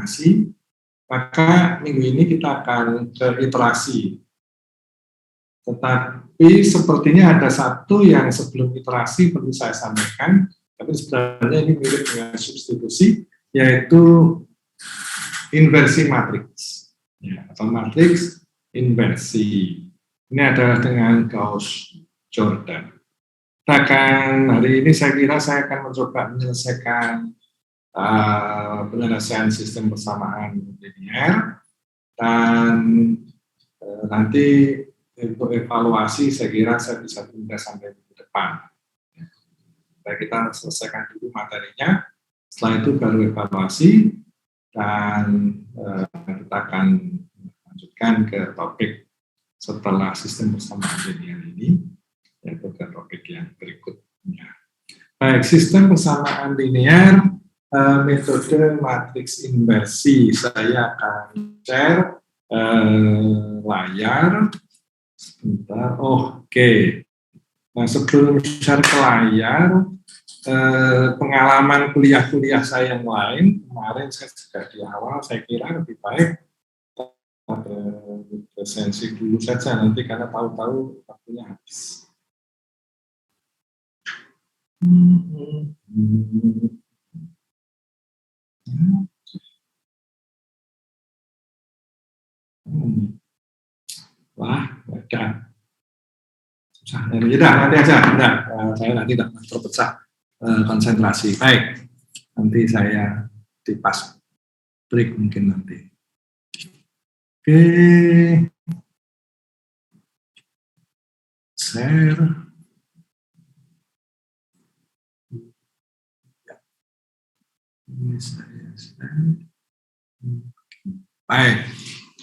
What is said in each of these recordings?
kombinasi, maka minggu ini kita akan ke iterasi. Tetapi sepertinya ada satu yang sebelum iterasi perlu saya sampaikan, tapi sebenarnya ini mirip dengan substitusi, yaitu inversi matriks, ya, atau matriks inversi. Ini adalah dengan Gauss-Jordan. Hari ini saya kira saya akan mencoba menyelesaikan penyelesaian sistem persamaan linear, dan nanti untuk evaluasi saya kira saya bisa tunda sampai minggu depan. Kita selesaikan dulu materinya, setelah itu baru evaluasi, dan kita akan lanjutkan ke topik setelah sistem persamaan linear ini, yaitu ke topik yang berikutnya. Baik, sistem persamaan linear, metode matriks inversi. Saya akan share layar. Sebentar, oke. Nah, sebelum share ke layar, pengalaman kuliah-kuliah saya yang lain, kemarin saya juga di awal, saya kira lebih baik ada presensi dulu saja nanti, karena tahu-tahu waktunya habis. Wah, ada. Susah. Nanti aja. Saya nanti tidak terpecah konsentrasi. Baik, nanti saya di pas break mungkin nanti. Oke. Share. Ini saya share. Baik.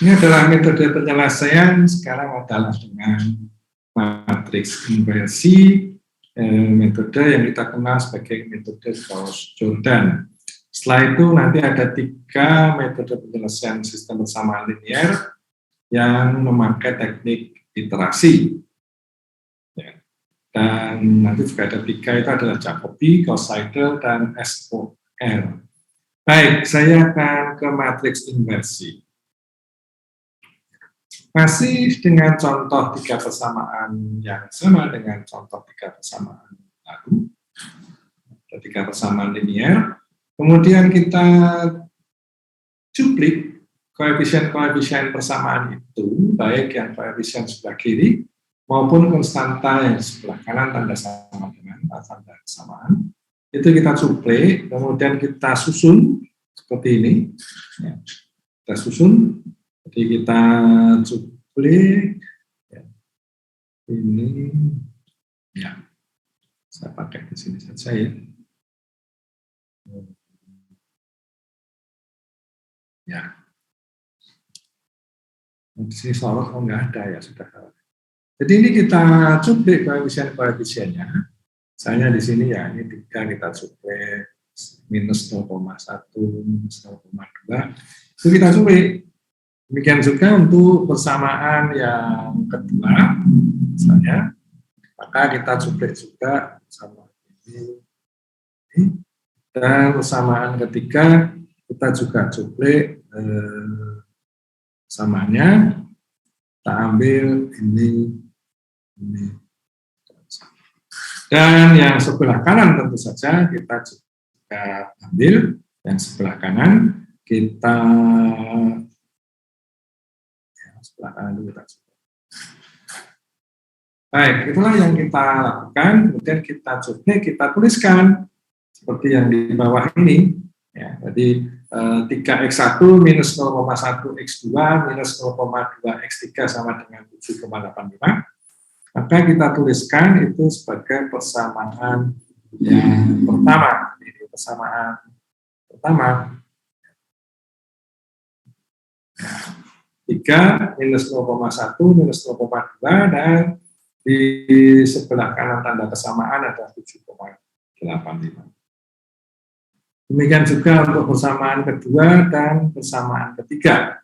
Ini adalah metode penyelesaian, sekarang adalah dengan matriks inversi, metode yang kita kenal sebagai metode Gauss-Jordan. Setelah itu nanti ada 3 metode penyelesaian sistem persamaan linear yang memakai teknik iterasi. Ya. Dan nanti juga ada 3, itu adalah Jacobi, Gauss-Seidel, dan SOR. Baik, saya akan ke matriks inversi. Masih dengan contoh 3 persamaan yang sama dengan contoh 3 persamaan lalu, 3 persamaan linear. Kemudian kita cuplik koefisien-koefisien persamaan itu, baik yang koefisien sebelah kiri maupun konstanta yang di sebelah kanan tanda sama dengan tanda kesamaan. Itu kita cuplik, kemudian kita susun seperti ini. Ya. Kita susun. Jadi kita cuplik, ya. Ini, ya, saya pakai di sini saja ya. Ya, di sini sorot nggak ada ya, sudah. Jadi ini kita cuplik koefisien-koefisiennya. Misalnya di sini ya, ini 3 kita cuplik, minus 0,1, minus 0,2, itu kita cuplik. Demikian juga untuk persamaan yang kedua, misalnya, maka kita cuplik juga sama ini. Dan persamaan ketiga, kita juga cuplik samaannya, kita ambil ini. Dan yang sebelah kanan tentu saja kita juga ambil, yang sebelah kanan kita dulu. Baik, itulah yang kita lakukan. Kemudian kita cuplik, kita tuliskan seperti yang di bawah ini. Ya, jadi 3x1 minus 0,1 x2 minus 0,2 x3 sama dengan 7,85. Maka kita tuliskan itu sebagai persamaan yang pertama. Ini persamaan pertama. 3 minus 0,1 minus 0,2, dan di sebelah kanan tanda kesamaan ada 7,85. Demikian juga untuk persamaan kedua dan persamaan ketiga.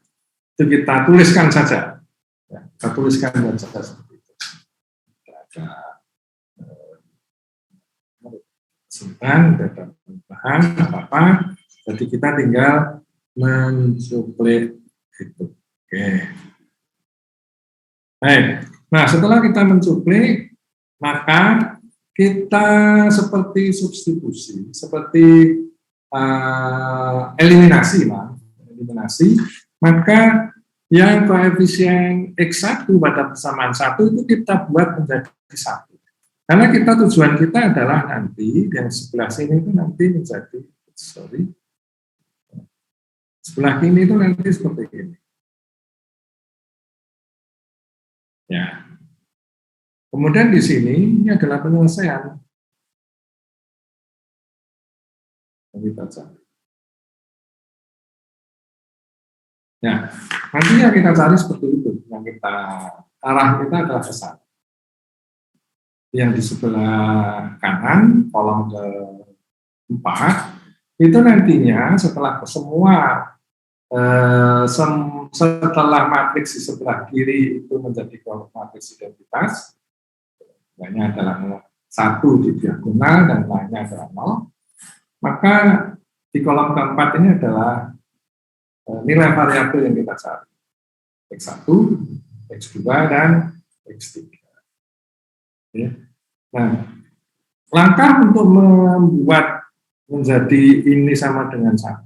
Itu kita tuliskan saja. Ya, kita tuliskan saja seperti itu. Ada simpan, ada perubahan, apa-apa. Jadi kita tinggal mensuplai itu. Oke. Baik. Nah, setelah kita mensuplai, maka kita seperti substitusi, seperti eliminasi, maka yang koefisien X1 pada persamaan 1 itu kita buat menjadi 1. Karena tujuan kita adalah nanti yang sebelah sini itu nanti menjadi, sebelah kiri itu nanti seperti ini. Ya. Kemudian di sini ini adalah penyelesaian. Kita cari. Ya, nantinya kita cari seperti itu. Yang arah kita adalah ke sana. Yang di sebelah kanan, kolom ke-4, itu nantinya setelah semua setelah matriks di sebelah kiri itu menjadi matriks identitas, lainnya adalah 1 di diagonal dan lainnya adalah 0, maka di kolom keempat ini adalah nilai variabel yang kita cari, X1, X2, dan X3. Ya. Nah, langkah untuk membuat menjadi ini sama dengan 1,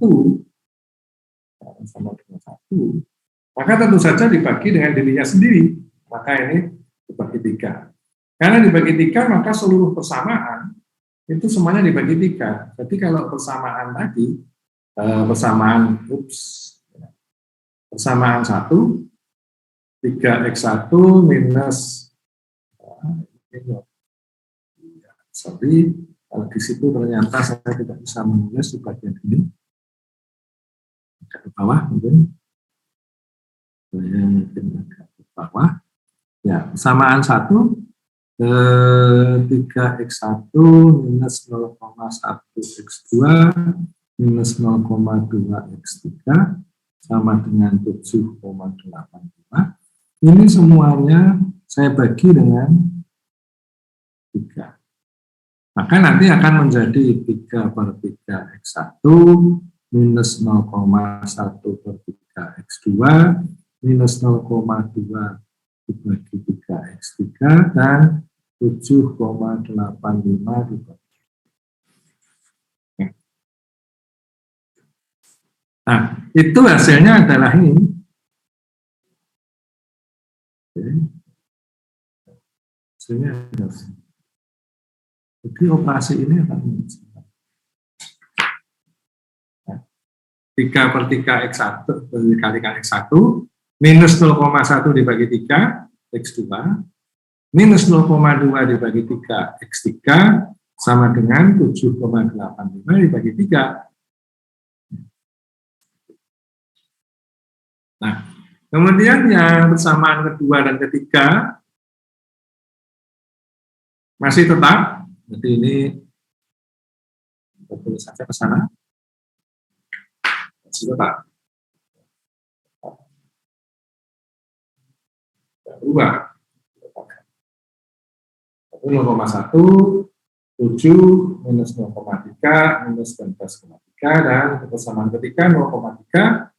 maka tentu saja dibagi dengan dirinya sendiri. Maka ini dibagi 3. Karena dibagi 3, maka seluruh persamaan itu semuanya dibagi 3. Jadi kalau persamaan tadi, persamaan 1, 3x1 minus, kalau di situ ternyata saya tidak bisa menulis di bagian ini, agak ke bawah mungkin, saya mungkin agak ke bawah, ya persamaan 1, 3x1 minus 0,1x2 minus 0,2x3 sama dengan 7,85. Ini semuanya saya bagi dengan 3. Maka nanti akan menjadi 3/3x1 minus 0,1 per 3x2 minus 0,2 dibagi 3x3 dan 7,85 dibagi. Nah, itu hasilnya adalah ini. Hasilnya adalah ini. Jadi operasi ini akan menghasilkan 3/3x1 dikalikan x1 minus 0,1 dibagi 3 x2 minus 0,2 dibagi 3 x3 sama dengan 7,85 dibagi 3. Nah, kemudian yang persamaan kedua dan ketiga masih tetap. Jadi ini tulis saja ke sana. Masih tetap. Berubah. 0,1, 7, minus 0,3, minus 19,3, dan persamaan ketiga 0,3,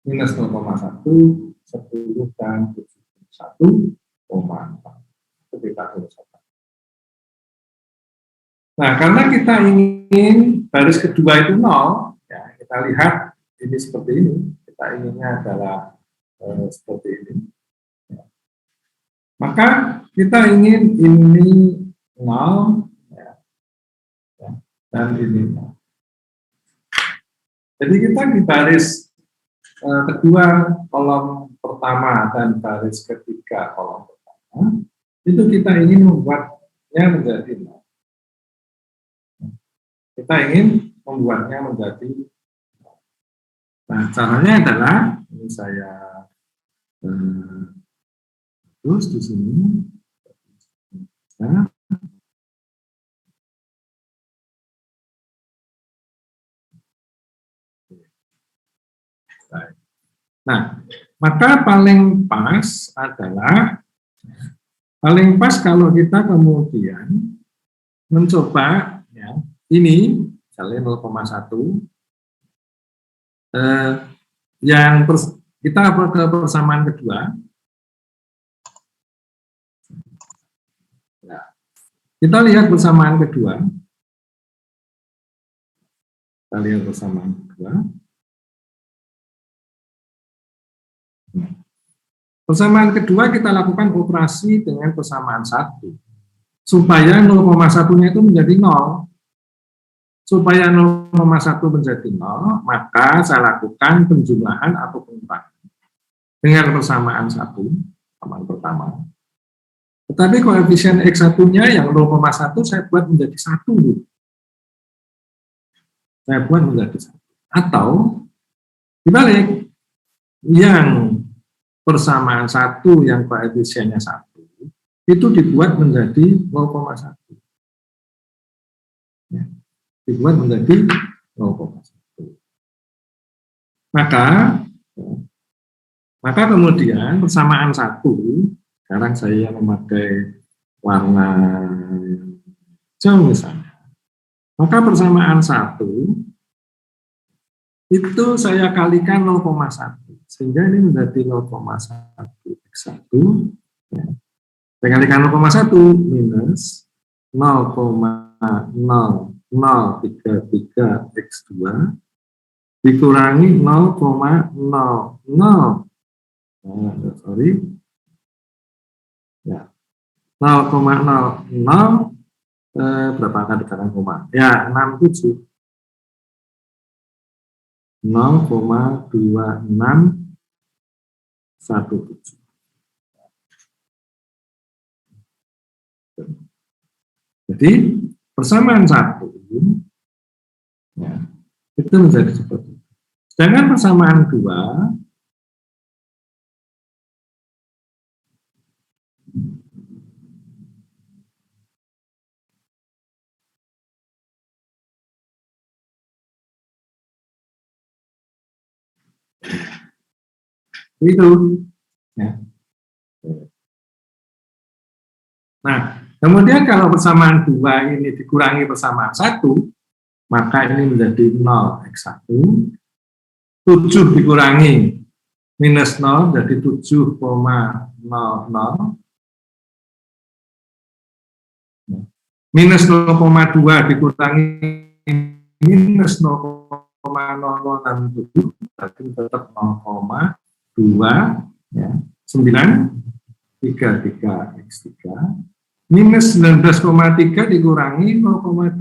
minus 0,1, 10, dan 71,4. Itu kita tulis. Nah, karena kita ingin baris kedua itu 0, ya, kita lihat ini seperti ini. Kita inginnya adalah seperti ini. Ya. Maka kita ingin ini 0, ya, dan ini 0. Jadi kita di baris kedua kolom pertama dan baris ketiga kolom pertama, itu kita ingin membuatnya menjadi 0. Kita ingin membuatnya menjadi, nah caranya adalah ini saya terus di sini, nah maka paling pas adalah kalau kita kemudian mencoba ya, ini misalnya 0,1 Eh, kita ke persamaan kedua. Ya. Kita lihat persamaan kedua. Kita lihat persamaan kedua. Persamaan kedua kita lakukan operasi dengan persamaan 1. Supaya 0,1-nya itu menjadi 0. Supaya 0,1 menjadi 0, maka saya lakukan penjumlahan atau pengurangan dengan persamaan 1, persamaan pertama. Tetapi koefisien X1-nya yang 0,1 saya buat menjadi 1. Saya buat menjadi 1. Atau dibalik, yang persamaan 1 yang koefisiennya 1 itu dibuat menjadi 0,1. Ya, dibuat menjadi 0,1. Maka kemudian persamaan 1, sekarang saya memakai warna hijau misalnya. Maka persamaan 1 itu saya kalikan 0,1. Sehingga ini menjadi 0,1 X1. Ya. Saya kalikan 0,1 minus 0,0033 X2 dikurangi 0,00 ya 0,00 berapa angka di belakang koma? Ya 67 0,2617. Jadi persamaan 1 ya, itu menjadi seperti itu. Sedangkan persamaan 2 itu ya. Nah, kemudian kalau persamaan 2 ini dikurangi persamaan 1, maka ini menjadi 0 X1, 7 dikurangi minus 0 jadi 7,00, minus 0,2 dikurangi minus 0,0067 berarti tetap 0,2 ya, 933 X3 minus 19,3 dikurangi 0,26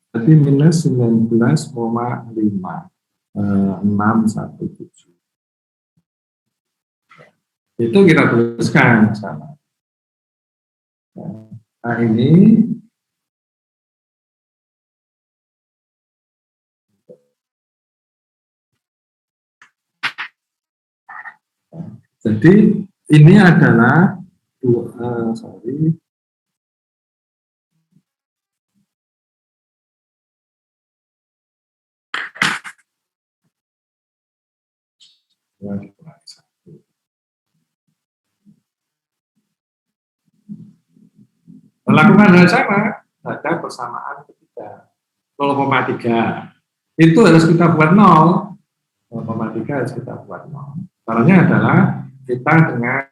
berarti minus 19,5 617. Itu kita tuliskan sama. Nah ini jadi ini adalah melakukan hal sama pada persamaan ketiga 0,3 itu harus kita buat 0. 0,3 harus kita buat 0. Caranya adalah kita dengan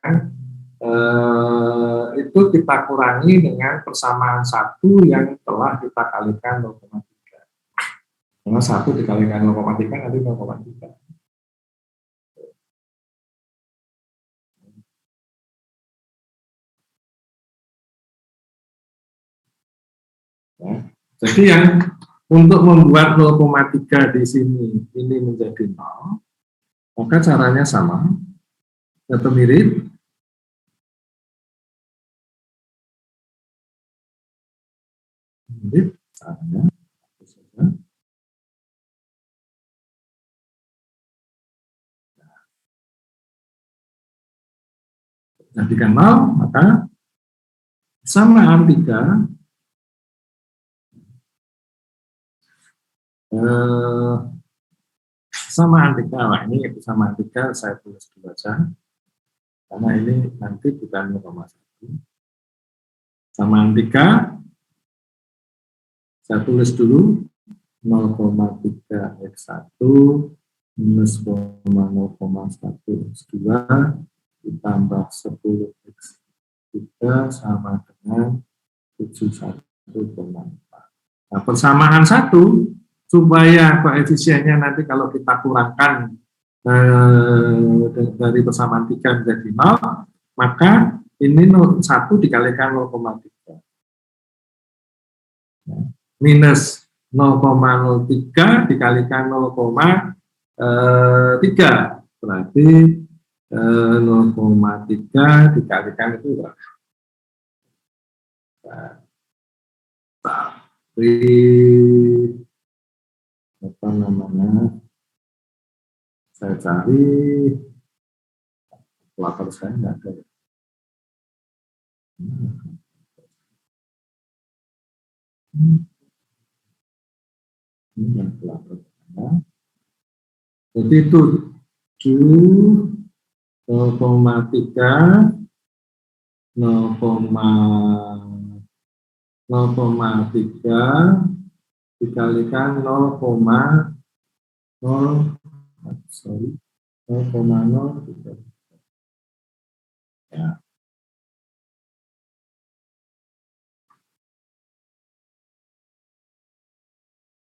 itu kita kurangi dengan persamaan 1 yang telah kita kalikan 0,3. Karena 1 dikalikan 0,3 nanti 0,3. Ya. Jadi yang untuk membuat 0,3 di sini ini menjadi 0, maka caranya sama atau mirip. Mirip caranya. Jadikan 0, maka samaan 3 samaan 3, nah ini samaan 3 saya tulis dulu aja karena ini nanti bukan 0,1. Samaan 3 saya tulis dulu 0,3 X1 minus 0,1x2 ditambah 10x3 sama dengan 71,4. Nah, persamaan satu, supaya koefisiennya nanti kalau kita kurangkan dari persamaan 3 menjadi 0, maka ini 1 dikalikan 0,3. Minus 0,03 dikalikan 0,3. Berarti 0,3 dikalikan itu berapa? Tapi apa namanya? Saya cari kalkulator saya nggak ada. Ini yang kalkulator saya. Jadi itu 0,3 dikalikan 0,0 ya.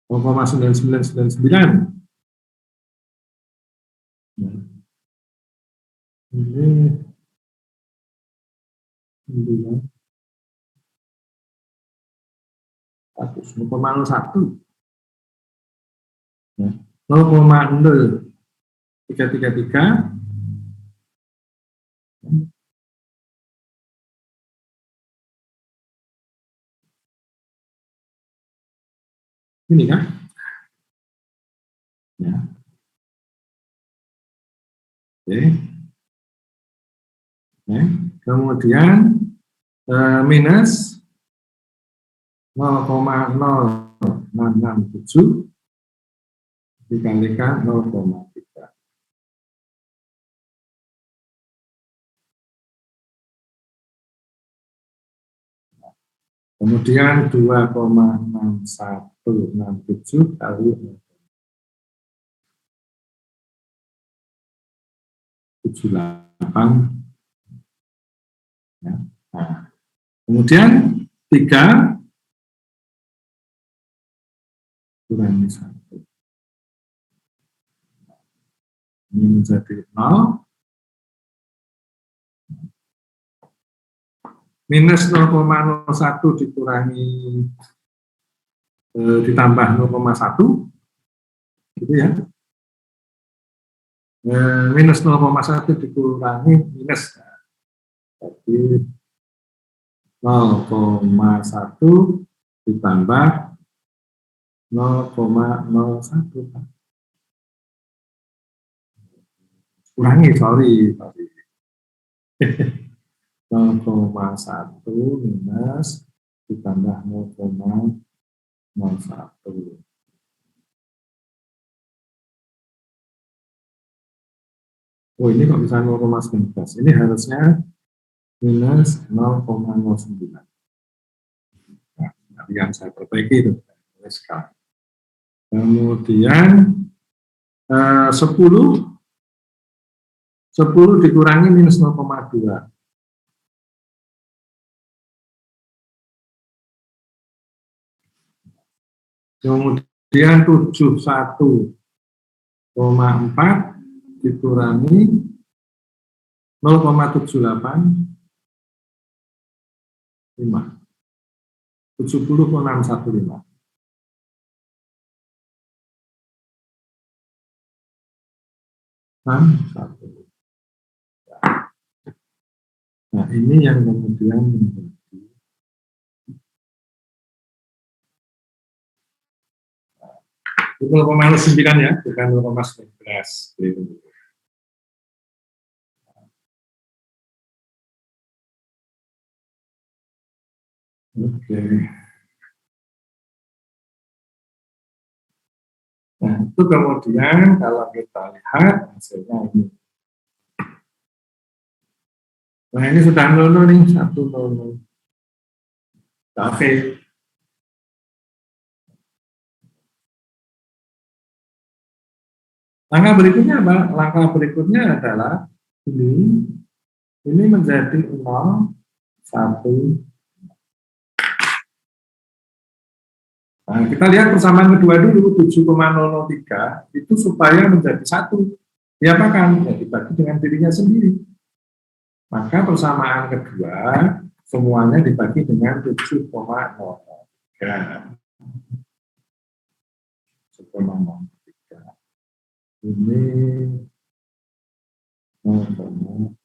0,9999. Ini 0,01 ya. 0,0333 ini kan ya. Oke. Ya. Kemudian minus 0,0667 dikalikan 0,3. Kemudian 2,6167 kali 78. Ya. Nah, kemudian 3 kurangi 1. Ini menjadi 0. Minus 0,01 dikurangi ditambah 0,1 gitu ya. Minus 0,1 dikurangi minus, jadi 0,1 ditambah 0,01. Kurangi, sorry. 0,1 minus ditambah 0,01. Oh, ini kok bisa 0,19? Ini harusnya minus 0,09. Nah, yang saya perbaiki itu. Kemudian 10 dikurangi minus 0,2. Kemudian 71,4 dikurangi 0,785. 70,615. Nah, ini yang kemudian menjadi 0,9 ya, bukan 0,19. Oke. Nah, itu kemudian kalau kita lihat hasilnya ini. Nah, ini sudah 0 nih, 1,00. Oke. Langkah berikutnya apa? Langkah berikutnya adalah ini menjadi 0, 1. Nah, kita lihat persamaan kedua dulu, 7,003, itu supaya menjadi 1. Diapakan? Ya, dibagi dengan dirinya sendiri. Maka persamaan kedua, semuanya dibagi dengan 7,003. 7,003. Ini 0,0.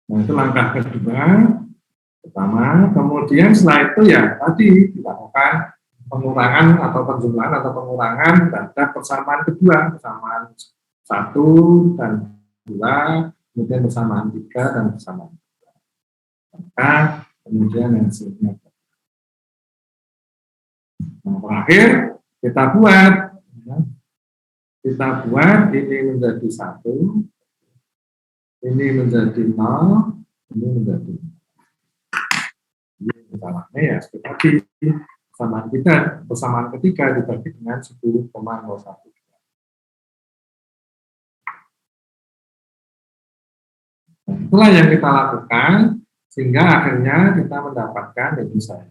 Nah, itu langkah kedua, pertama. Kemudian setelah itu ya tadi dilakukan pengurangan atau penjumlahan atau pengurangan terhadap persamaan kedua, persamaan 1 dan 2, kemudian persamaan 3 dan persamaan 3. Maka kemudian hasilnya. Nah, terakhir kita buat ini menjadi 1, ini menjadi 0, ini menjadi 0. Ini salahnya ya seperti persamaan ketiga dibagi dengan 10,01. Nah, itulah yang kita lakukan sehingga akhirnya kita mendapatkan itu saya.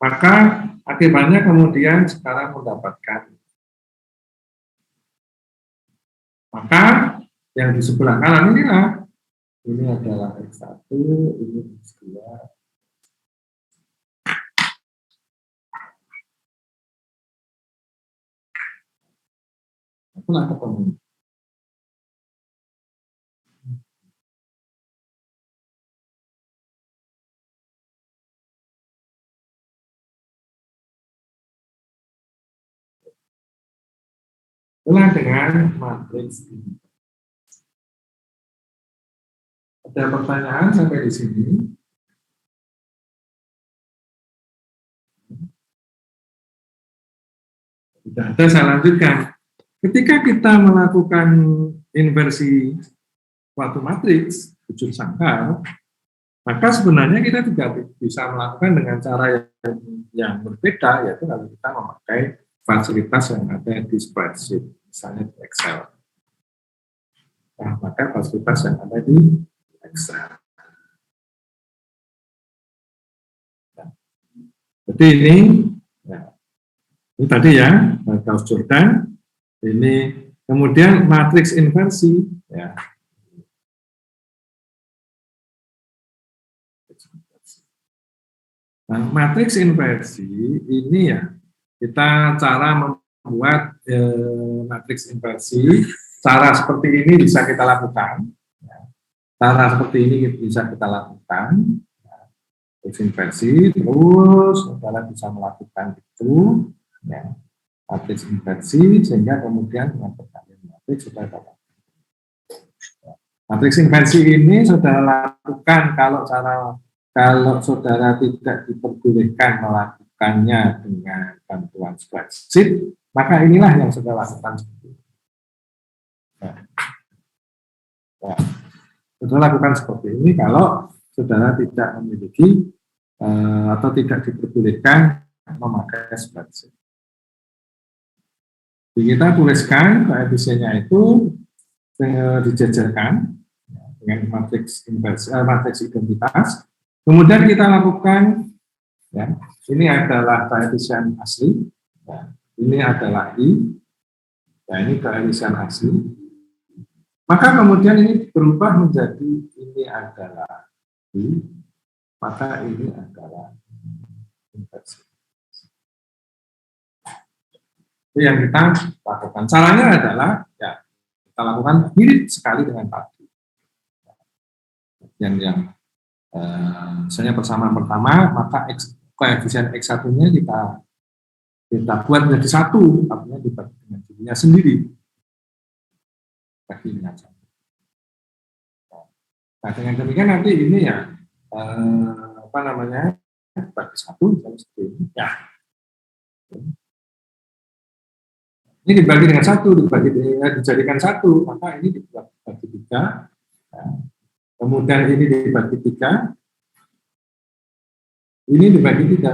Maka akibatnya kemudian sekarang mendapatkan. Maka yang di sebelah kanan inilah, ini adalah X1, ini X2. Itulah ketemu. Itulah dengan matriks ini. Ada pertanyaan sampai di sini? Tidak ada, saya lanjutkan. Ketika kita melakukan inversi suatu matriks wujud sangkal, maka sebenarnya kita juga bisa melakukan dengan cara yang berbeda, yaitu kalau kita memakai fasilitas yang ada di spreadsheet, misalnya di Excel. Nah, maka fasilitas yang ada di Excel. Nah, jadi ini tadi ya, Gauss Jordan. Ini kemudian matriks inversi, ya. Nah, matriks inversi ini ya, kita cara membuat matriks inversi, cara seperti ini bisa kita lakukan. Ya. Cara seperti ini bisa kita lakukan. Ya. Matriks inversi, terus saudara bisa melakukan itu. Ya. Matriks inversi, sehingga kemudian dengan perkalian matriks sudah dapat. Ya. Matriks inversi ini saudara lakukan kalau saudara tidak diperbolehkan melakukannya dengan bantuan spreadsheet, maka inilah yang saudara lakukan. Ya. Saudara lakukan seperti ini kalau saudara tidak memiliki atau tidak diperbolehkan memakai spreadsheet. Jadi kita tuliskan koefisiennya itu dijajarkan dengan matriks inversi, matriks identitas. Kemudian kita lakukan, ya, ini adalah koefisien asli, ya, ini adalah I, ya, ini koefisien asli. Maka kemudian ini berubah menjadi ini adalah I, maka ini adalah inversi. Itu yang kita lakukan. Caranya adalah, ya, kita lakukan mirip sekali dengan tadi. Yang misalnya persamaan pertama, maka koefisien X1-nya kita buat menjadi 1, artinya dibagi dengan dirinya sendiri. Bagi dengan 1. Nah, dengan demikian nanti ini ya, dibagi 1, misalnya seperti ini. Ya. Ini dibagi dengan 1, dijadikan 1, maka ini dibagi 3. Ya. Kemudian ini dibagi 3, ini dibagi 3.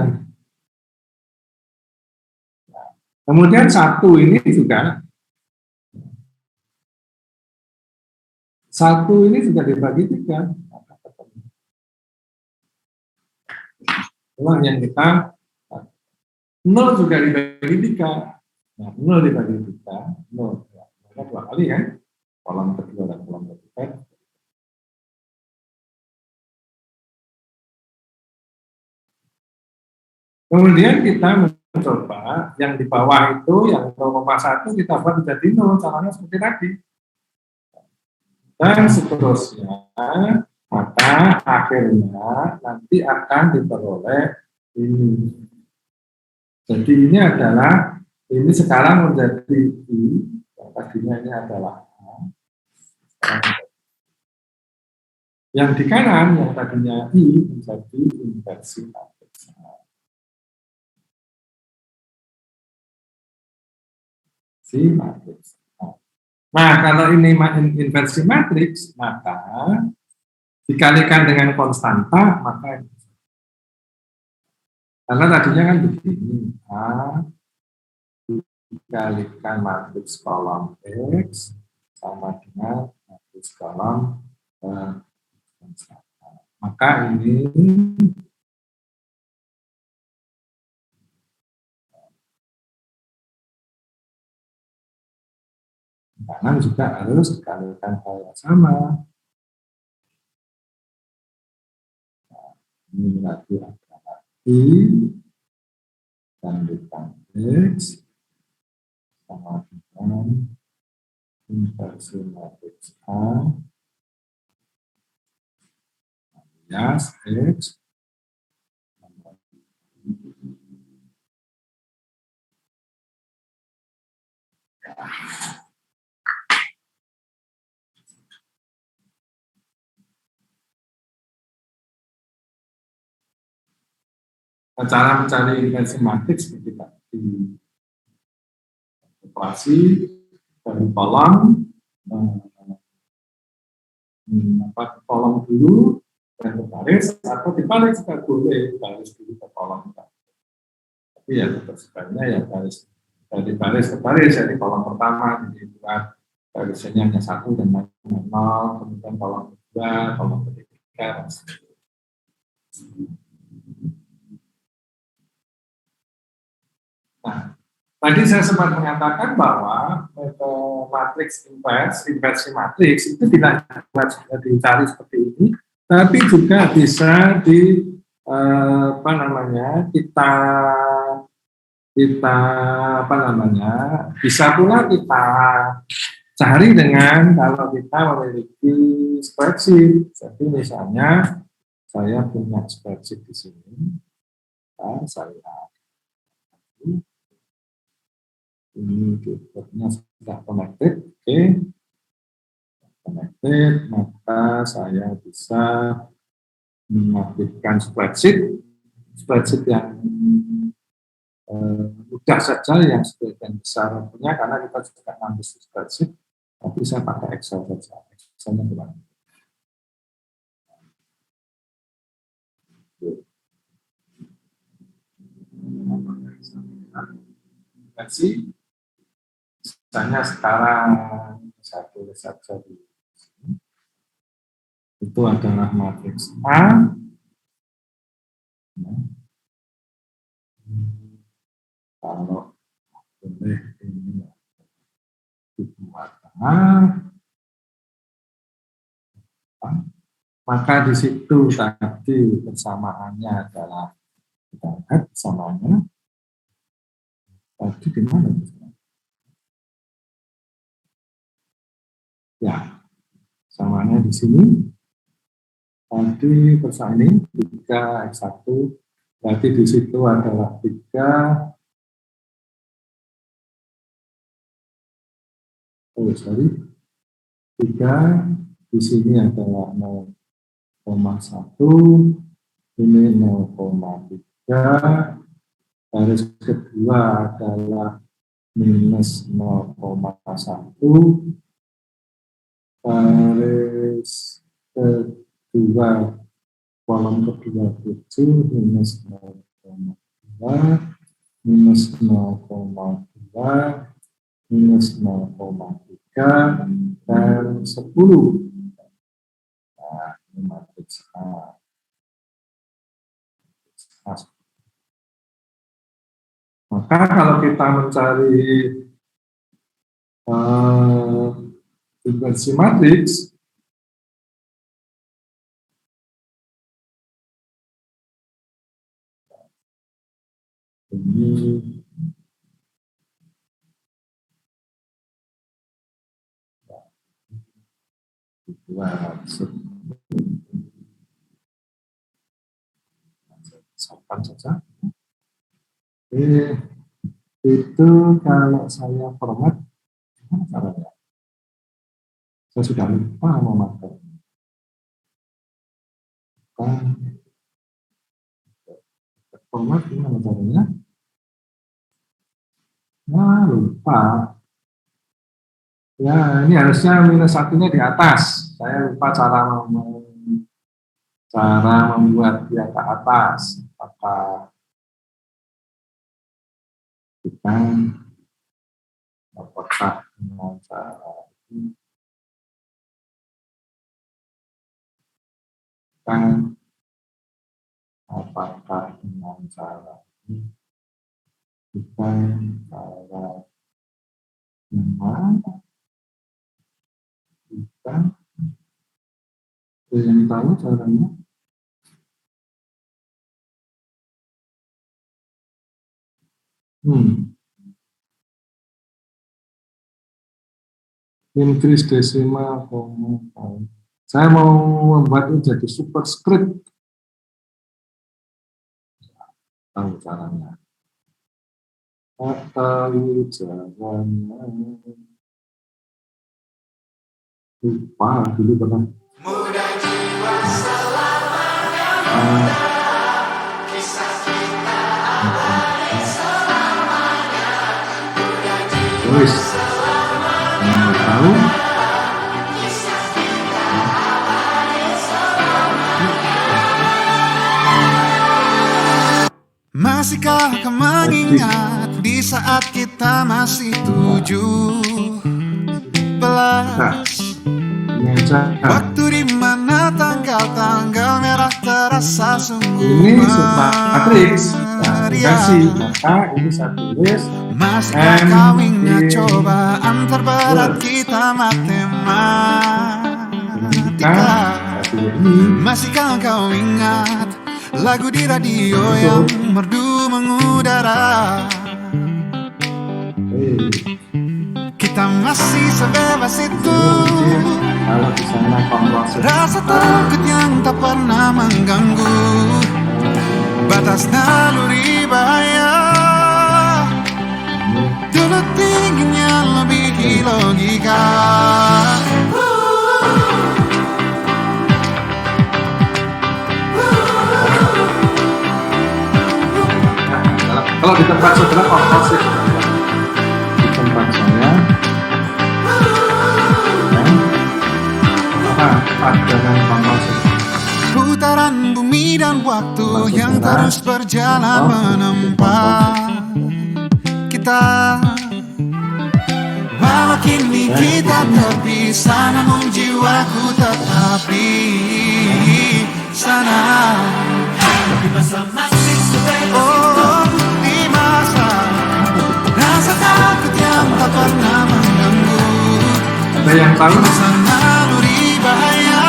Ya. Kemudian 1 ini juga dibagi 3. Ulang yang kita 0 juga dibagi 3. Nah, 0 dibagi 3, 0. Ya, 2 kali kan? Kolom kedua dan kolom ketiga. Kemudian kita mencoba yang di bawah itu, yang 0,1 kita buat menjadi 0, caranya seperti tadi. Dan seterusnya, maka akhirnya nanti akan diperoleh ini. Jadi ini adalah, ini sekarang menjadi I, yang tadinya ini adalah A. Yang di kanan, yang tadinya I, menjadi inversi matriks A. Matriks A. Nah, kalau ini inversi matriks, maka dikalikan dengan konstanta, maka karena tadinya kan begini, A dikalikan matriks kolom X sama dengan matriks kolom konstanta. Maka ini kanan juga harus dikalikan hal yang sama. Nah, ini berarti adalah I kandungan X sama dengan inversi matriks A alias X cara mencari inversi matriks seperti tadi. Operasi dari kolom kolom dulu dan ke baris, atau dibalik juga boleh, baris dulu ke kolom. Tapi ya tetap sebenarnya ya baris dari baris ke baris, jadi kolom pertama dibuat barisnya hanya 1 dan 0, kemudian kolom kedua, kolom ketiga. Nah, tadi saya sempat mengatakan bahwa matriks inversi matriks itu tidak dicari seperti ini, tapi juga bisa bisa pula kita cari dengan kalau kita memiliki spreadsheet. Jadi misalnya saya punya spreadsheet di sini, saya ini keyboardnya sudah connected, oke. Connected, maka saya bisa mengaktifkan spreadsheet yang mudah saja, yang sebagian besar punya, karena kita juga ngambil spreadsheet, tapi saya pakai Excel saja. Excelnya berapa? Versi misalnya sekarang saya tulis saja di sini. Itu adalah matriks A. Kalau boleh ini dibuat A, maka di situ tadi persamaannya adalah, kita lihat persamaannya tadi di mana? Ya, persamaannya di sini. Tadi persamaannya 3x1, berarti di situ adalah 3. Oh, sorry. 3 di sini adalah 0,1, ini 0,3, garis kedua adalah minus 0,1, garis kedua kolom kedua 7 minus 0,2, minus 0,2, minus 0,3, dan 10. Nah, ini matriks A. Maka kalau kita mencari inversi matriks, ini sopan saja. Itu kalau saya format, gimana caranya? Saya sudah lupa memakai. Format gimana caranya? Nah, lupa. Ya, ini harusnya minus satunya di atas. Saya lupa cara membuat dia ke atas. Apakah kita dengan cara ini? Apakah dengan cara ini? Kita cara yang mana? Kita yang tahu caranya. Increase desimal, saya mau membuat ini jadi superscript. Tahu caranya. Tahu caranya. Lupa dulu pernah. Muda jiwa selamanya. Kisah kita abadi selamanya. Muda jiwa selamanya. Tahu? Kisah kita abadi selamanya. Masihkah kau mengingat di saat kita masih 17? Waktu di mana tanggal-tanggal merah terasa sungguh ini matriks versi, maka ini saya tulis. Masihkah kau ingat cobaan terberat kita matematika? Masihkah kau ingat lagu di radio yang merdu mengudara? Kita masih sebebas itu. Rasa takut yang tak pernah mengganggu batas naluri bahaya. Dulu tingginya lebih logika. Kalau di tempat saudara komposisi, di tempat saya dengan komposisi. Putaran bumi dan waktu yang terus berjalan menempa kita. Walau kini kita terpisah, namun jiwaku tetap di sana. Oh, di masa rasa takut yang tak pernah mengganggu. Ada yang tahu? Masa naluri bahaya.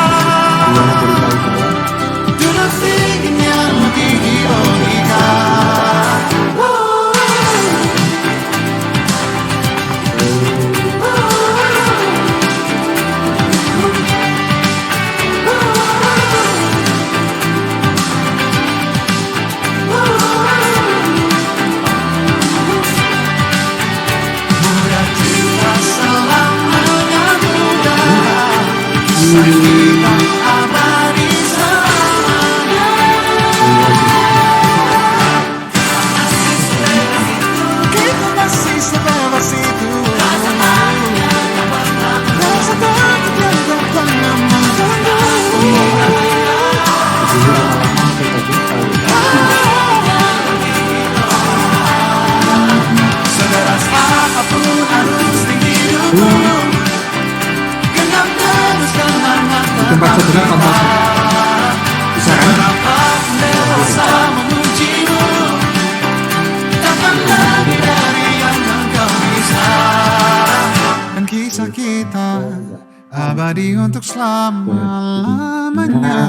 Dulu tingginya lebih logika. Muda jiwa selamanya muda. Di tempat sebelah kontrol. Bisa kan? Dan kisah kita abadi untuk selama-lamanya.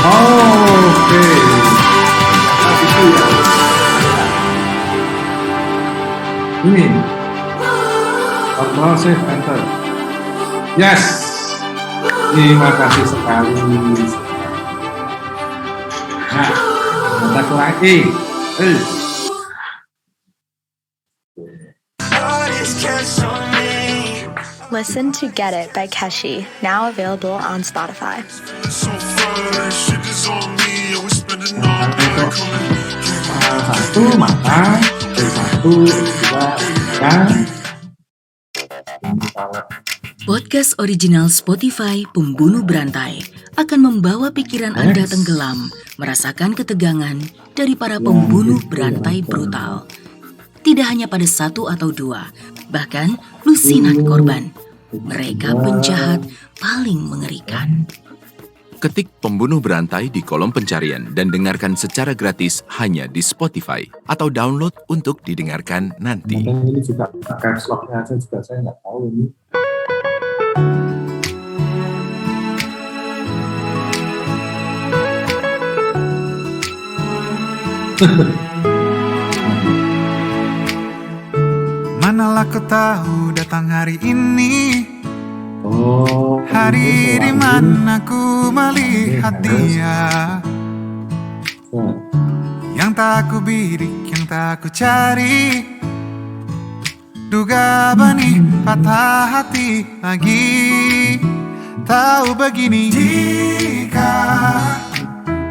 Oke. Ini Control Shift Enter. Yes. Terima kasih sekali. Nah, kita kurangi. Listen to Get It by Keshi, now available on Spotify. Satu mata, satu dua dan Podcast original Spotify Pembunuh Berantai akan membawa pikiran Anda tenggelam merasakan ketegangan dari para pembunuh berantai brutal. Tidak hanya pada satu atau dua, bahkan lusinan korban. Mereka penjahat paling mengerikan. Ketik Pembunuh Berantai di kolom pencarian dan dengarkan secara gratis hanya di Spotify atau download untuk didengarkan nanti. Ini juga caps lock-nya aja juga saya nggak tahu ini. Manalah kau tahu datang hari ini, Oh, hari di mana ku melihat dia, yang tak ku bidik, yang tak ku cari. Duga benih patah hati lagi. Tahu begini, jika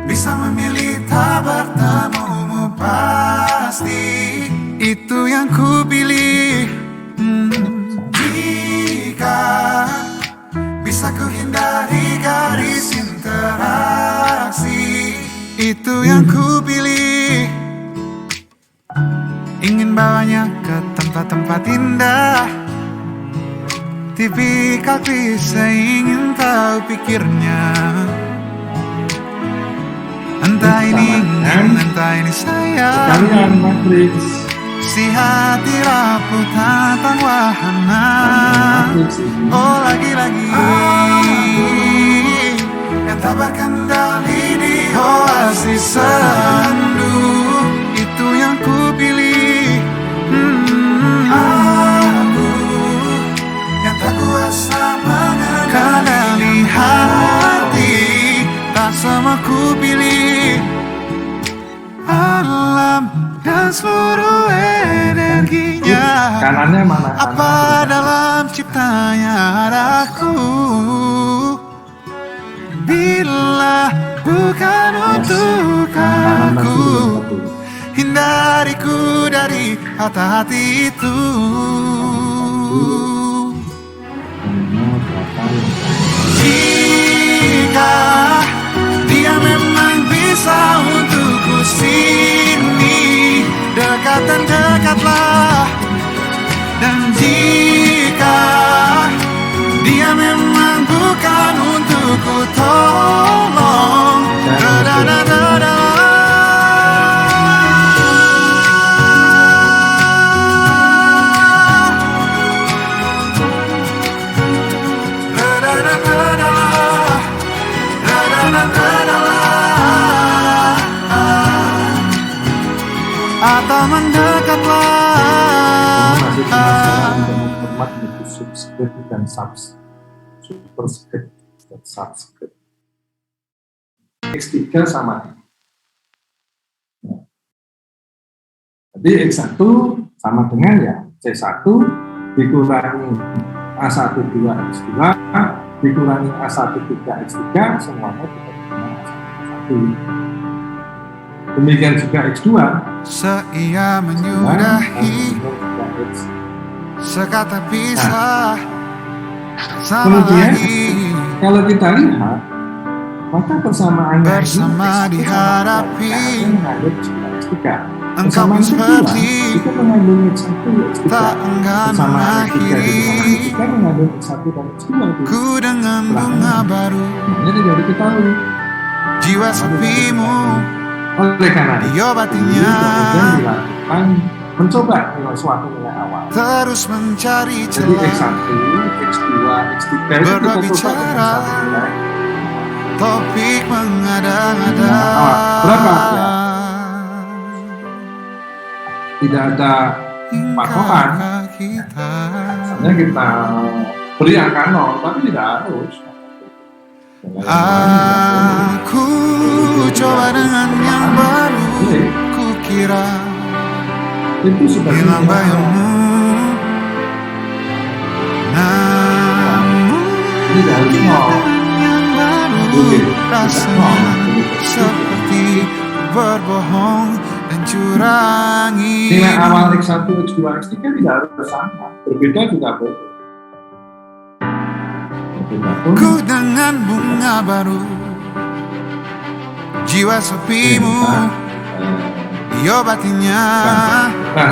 bisa memilih tak bertemumu, pasti itu yang ku pilih. Jika bisa ku hindari garis interaksi, itu yang ku pilih. Ingin bawanya ke tempat-tempat indah, tipikal klise ingin tahu pikirnya. Entah ini ingin, entah ini sayang. Kalian Matrix. Si hati rapuh tentang wahana. Oh lagi-lagi yang tak berkendali di oasis sendu, itu yang ku pilih. Aku yang tak kuasa mengendali hati, tak sama ku pilih. Alam dan seluruh energinya, Kanannya mana? apa dalam ciptanya adaku, bila bukan untuk aku, hindariku dari hati-hati itu. Jika dia memang bisa untukku sini, dekat dan dekatlah. Dan jika dia memang bukan untukku, tolong da-da-da-da-da. Atau mendekatlah. Hormat itu subscribe dan superscript dan subscript. X3 sama Jadi X1 sama dengan ya C1 dikurangi A1 2 X2 dikurangi A1 3 X3 semuanya kita dengan A1. Demikian juga X2 Seia menyudahi sekata bisa sama kemudian lagi kalau kita lihat maka persamaannya bersama ini dihadapi mengandung X3. engkau Persamaan kedua seperti itu mengandung X1 X3. tak enggan Persamaan ketiga mengakhiri kita mengandung X1 dan X2 itu. ku dengan bunga baru Semuanya tidak diketahui. jiwa sepimu Oleh karena itu, diobatinya kemudian dilakukan mencoba nilai suatu nilai awal. terus mencari Jadi celah X1, X2, X3 itu kita Berdua coba bicara. dengan satu nilai. topik mengada-ngada Berapa ya? Tidak ada patokan. Hingga kita Misalnya kita beri angka 0, tapi tidak harus. Aku coba dengan yang baru Kukira Itu sudah hilang bayangmu Namun Ini dari nol. yang baru Rasanya seperti berbohong dan curangi Nilai awal X1, X2, X3 tidak harus sama. Berbeda juga boleh. Berbeda pun. Ku dengan bunga baru jiwa sepimu diobatinya Nah,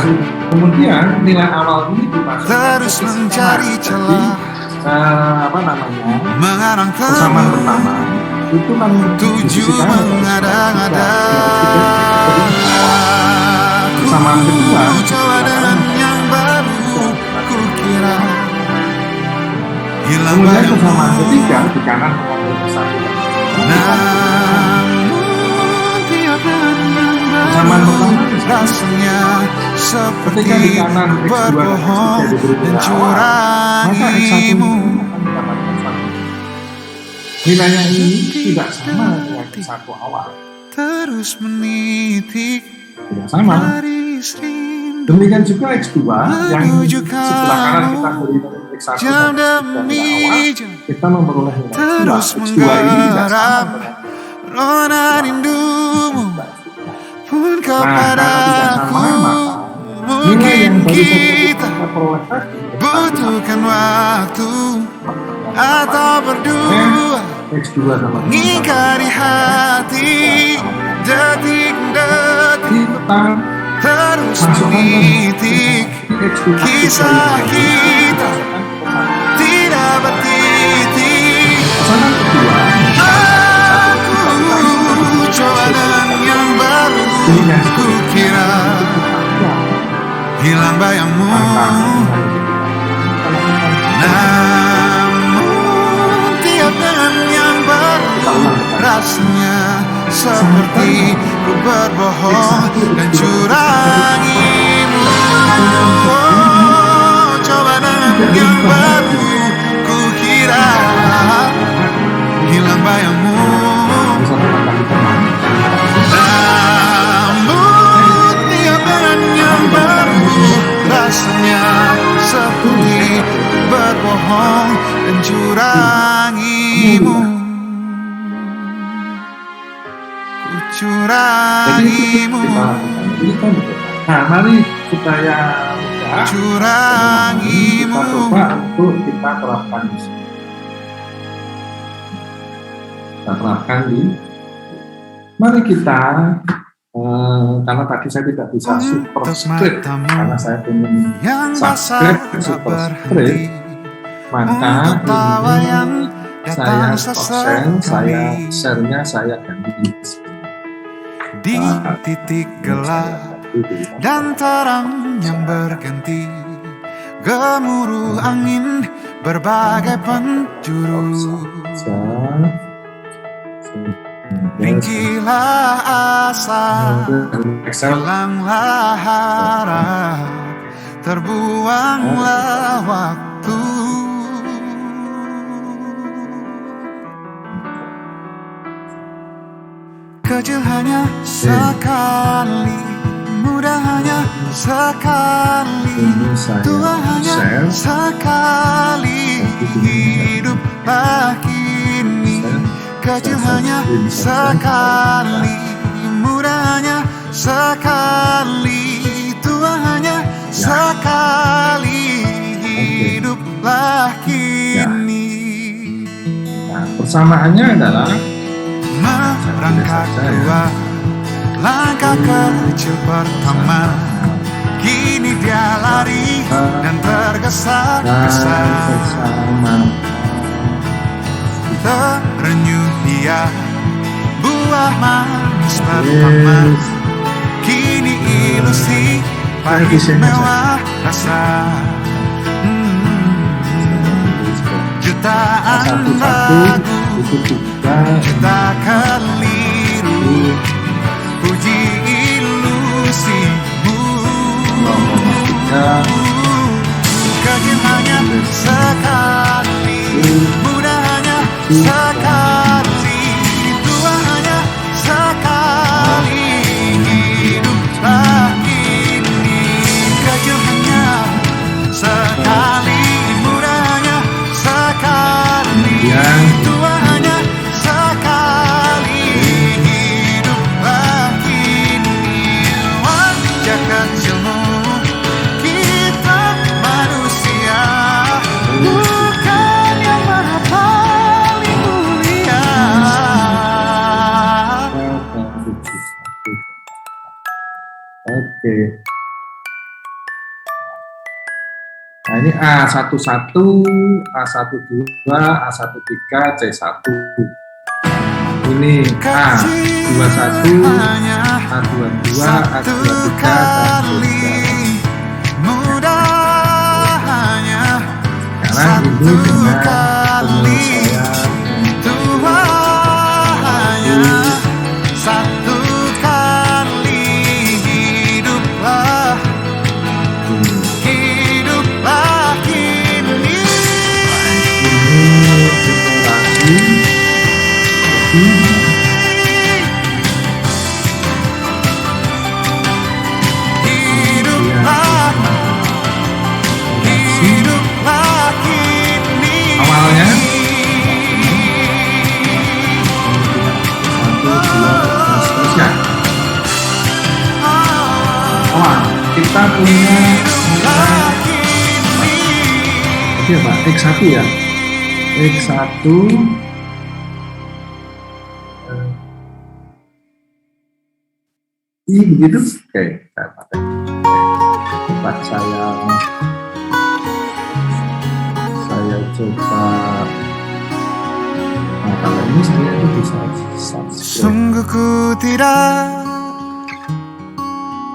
kemudian nilai awal ini dimasukkan terus ke mencari persamaan. celah Jadi, apa namanya? mengarang Persamaan temu pertama itu kan tujuh mengada-ngada persamaan kedua Ku coba dengan yang baru Kukira hilang kemudian persamaan bayangmu ketiga di kanan mengambil persatu. Namun tiap dengan yang Persamaan baru pertama di sana. rasanya Ketika di seperti kanan X2 berbohong dan X3 dan maka X1 curangimu akan mendapatkan satu. Nilainya ini tidak sama dengan X1 awal, terus menitik tidak sama. garis rindu Demikian juga X2 yang menuju sebelah kanan kita kamu beri X1 jam dan demi awal, jam kita memperoleh nilai terus X2 ini tidak sama menggarap dengan rona rindumu pun Nah, karena tidak kepadaku sama, maka nilai mungkin yang baru saja kita kita peroleh tadi butuhkan waktu atau berdua X2 sama ngingkari hati detik-detik kita terus masukkan menitik X2 kisah kita tidak bertitik pasangan kedua aku coba dengan yang baru kukira hilang bayangmu namun tiap dengan yang baru rasanya seperti ku berbohong dan curangimu coba dengan yang baru kukira hilang bayangmu namun tiap dengan yang baru rasanya seperti berbohong dan curangimu ku curangimu Nah, mari supaya mudah curangimu kita coba untuk kita terapkan di sini. Kita terapkan di mari kita karena tadi saya tidak bisa superscript karena saya ingin yang basah subscribe tak superscript, berhenti maka untuk tawa yang ini saya datang share, saya sesekali share-nya saya ganti di titik gelap dan terang yang berganti gemuruh angin berbagai penjuru ringkilah asa hilanglah harap terbuanglah waktu kecil hanya sekali mudah hanya sekali, Ini saya Tuhan hanya share. sekali, hiduplah kini. Kecil hanya sekali, muda hanya sekali, tua hanya sekali, hiduplah kini. Nah, persamaannya adalah Merangkak dua langkah kecil pertama, kini dia lari dan tergesa-gesa. Terenyuh dia buah manis pertama, kini ilusi pahit mewah rasa. Jutaan lagu, juta keliru, puji ilusimu. Kecil hanya sekali, muda hanya sekali, tua hanya sekali, hiduplah kini. Kecil hanya sekali, muda hanya sekali, tua hanya sekali, hiduplah kini. Wajah kecilmu, kita manusia, bukan yang maha paling mulia. Oke. Nah, ini A11, A12, A13, C1. Ini A21, A22, Satu A23, kali, A24. mudah hanya Sekarang ini satu dengan kali, penyelesaian tua hanya satu kali, hiduplah kini. Hiduplah kini. Awalnya 1, 2, seterusnya. Awal kita punya oke Pak, X1 ya. X1 I begitu? Oke, saya pakai. Coba saya coba. Nah, kalau ini saya itu bisa subscribe. Sungguh ku tidak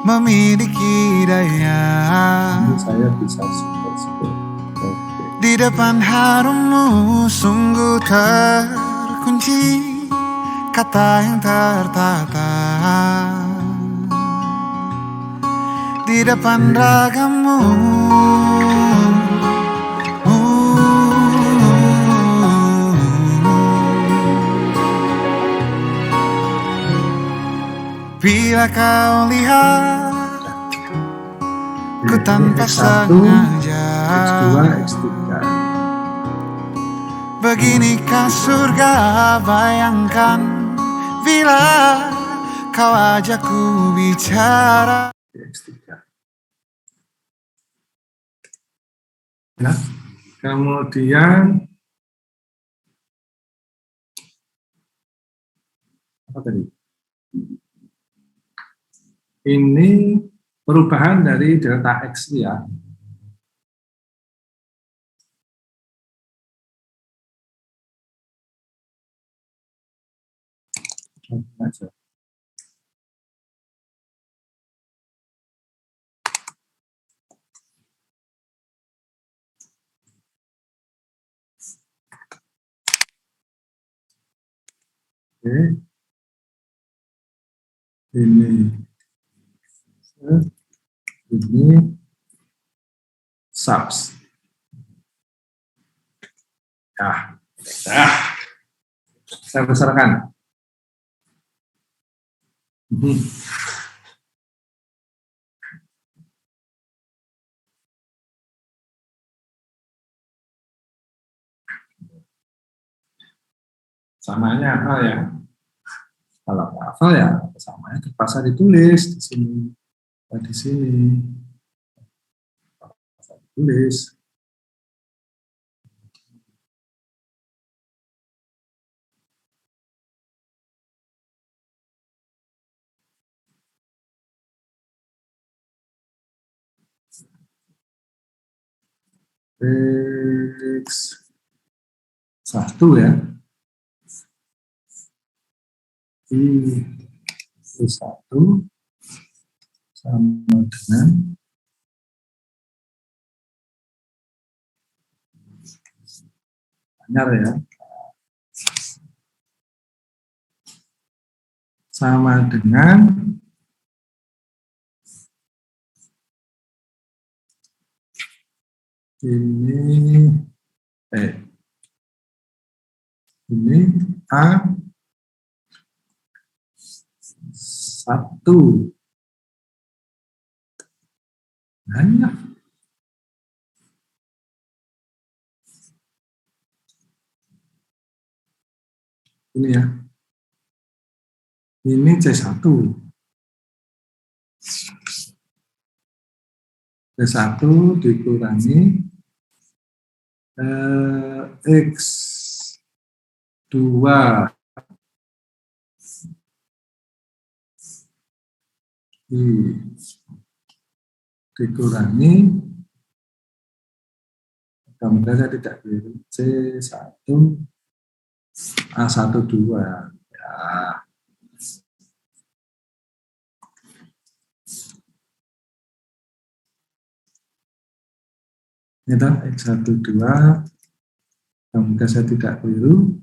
memiliki daya Ini saya bisa subscribe. Oke. di depan harummu, sungguh terkunci kata yang tertata di depan ragammu. Bila kau lihat ku tanpa sengaja, X2, X3. beginikah surga, bayangkan bila kau ajak ku bicara. X3. Ya. Kemudian apa tadi? Ini perubahan dari delta X ya. Aja. Oke. Ini subs. Saya besarkan. Samanya apa ya? Kalau nggak hafal ya samanya terpaksa ditulis di sini. Di sini. Tulis. X1 ya. I1 sama dengan benar ya. Sama dengan ini A1 banyak ini ya, ini C1 dikurangi X2 dikurangi, mudah-mudahan saya tidak keliru, C1 A12 ya. Ini X12, mudah-mudahan saya tidak keliru.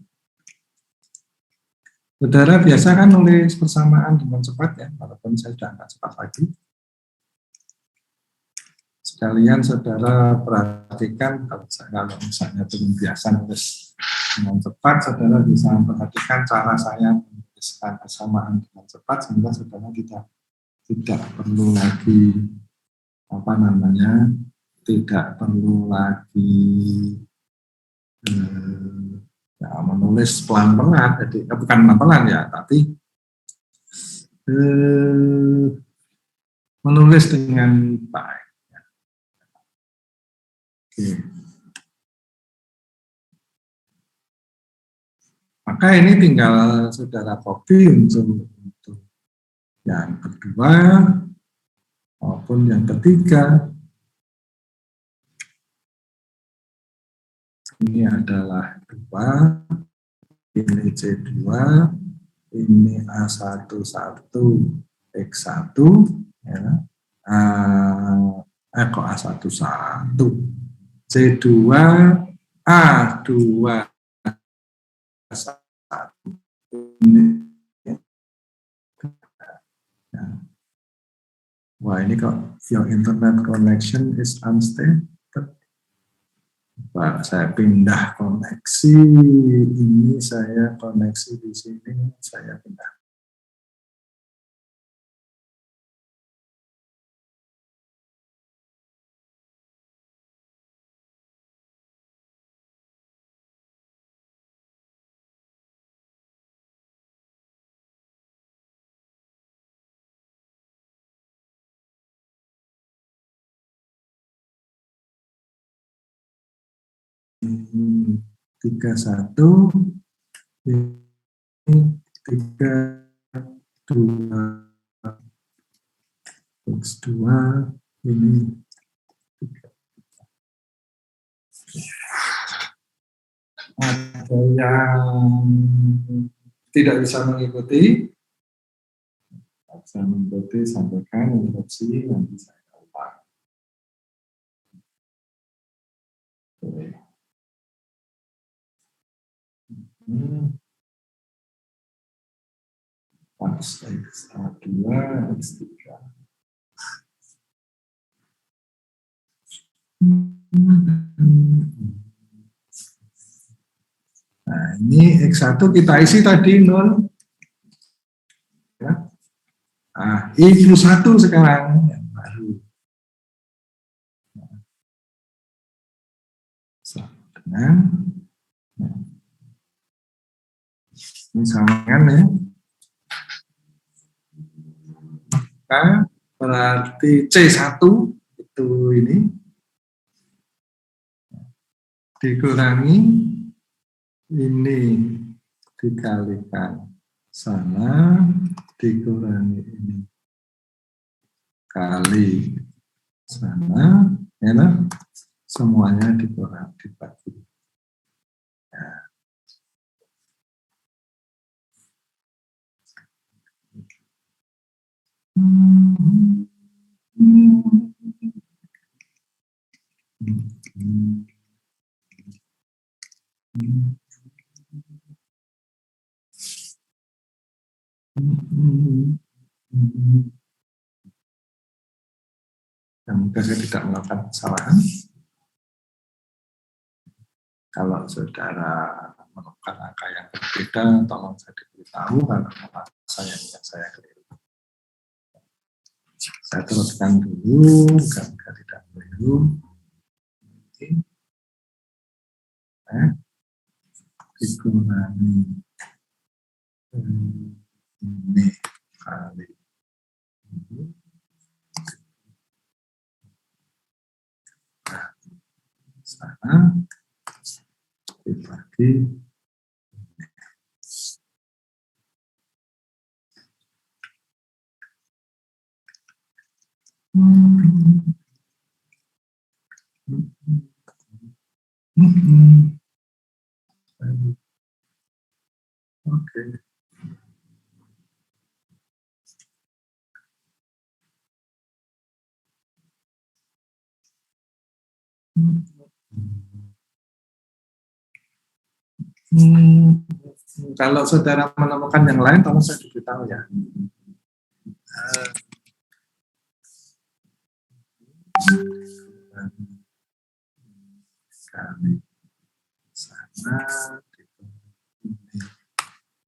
Saudara biasa kan nulis persamaan dengan cepat ya, walaupun saya sudah nggak cepat lagi. Sekalian saudara perhatikan, kalau misalnya belum biasa nulis dengan cepat, saudara bisa perhatikan cara saya menuliskan persamaan dengan cepat, sehingga saudara tidak perlu lagi tidak perlu lagi ya, menulis pelan-pelan, jadi bukan pelan-pelan ya, tapi menulis dengan baik. Oke. Maka ini tinggal saudara copy untuk yang kedua maupun yang ketiga. Ini adalah 2, ini C2, ini A11, X1, ya. Kok A11, C2, A2, ini. Wah, ini kok your internet connection is unstable. Pak, saya pindah koneksi, ini saya koneksi di sini, saya pindah. Ini 31, ini 32, X2, ini 3. Ada yang tidak bisa mengikuti, sampaikan instruksi, nanti saya ulang. Oke. Pas X2, X3. Nah, ini X1 kita isi tadi 0. Ya. Nah, I+1 sekarang yang baru. Dengan Ini samaan ya. Maka berarti C1 itu ini dikurangi ini dikalikan sana dikurangi ini kali sana, ya, semuanya dikurangi dibagi. Ya. Semoga saya tidak melakukan kesalahan. Kalau saudara menemukan angka yang berbeda, tolong saya diberitahu karena saya ingat saya keliru. Saya teruskan dulu, agar tidak keliru. Dikurangi ini kali ini. Sana dibagi oke. Kalau saudara menemukan yang lain, tolong saya diberitahu ya. Kali sana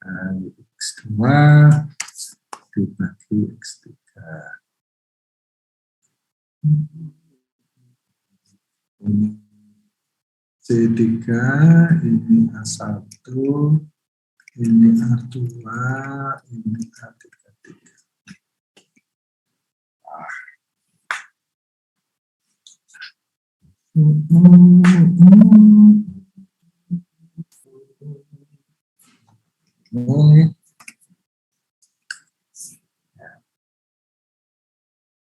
kali X2 dibagi X3. C3 ini A1, ini A2, ini A3. Ini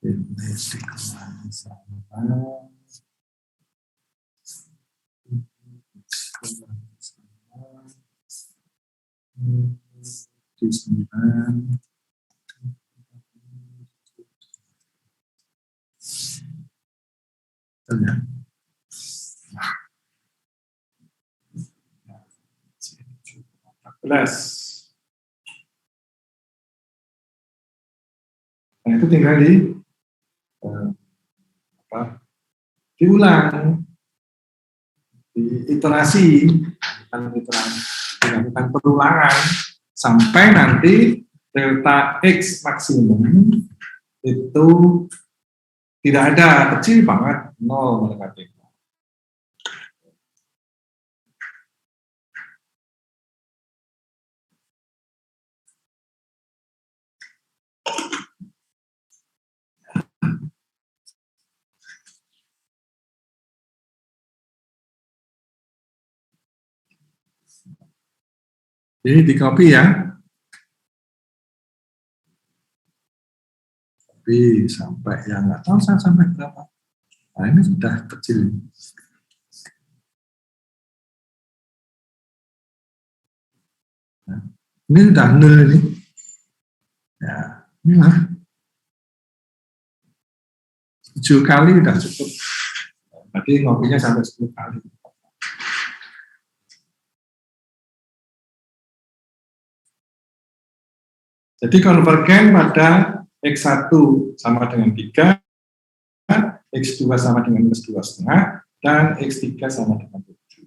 dikurangi sama. Di 9 ya. Nah, itu tinggal diulang, diiterasi, dilakukan perulangan sampai nanti delta X maksimum itu tidak ada, kecil banget, 0 mendekati. Jadi di copy ya. Copy sampai yang nggak tahu saya sampai berapa. Nah ini sudah kecil. Nah, ini sudah 0 ini. Ya, inilah. 7 kali sudah cukup. Tadi ngopinya sampai 10 kali. Jadi konvergen pada X1 sama dengan 3, X2 sama dengan minus 2,5, dan X3 sama dengan 7.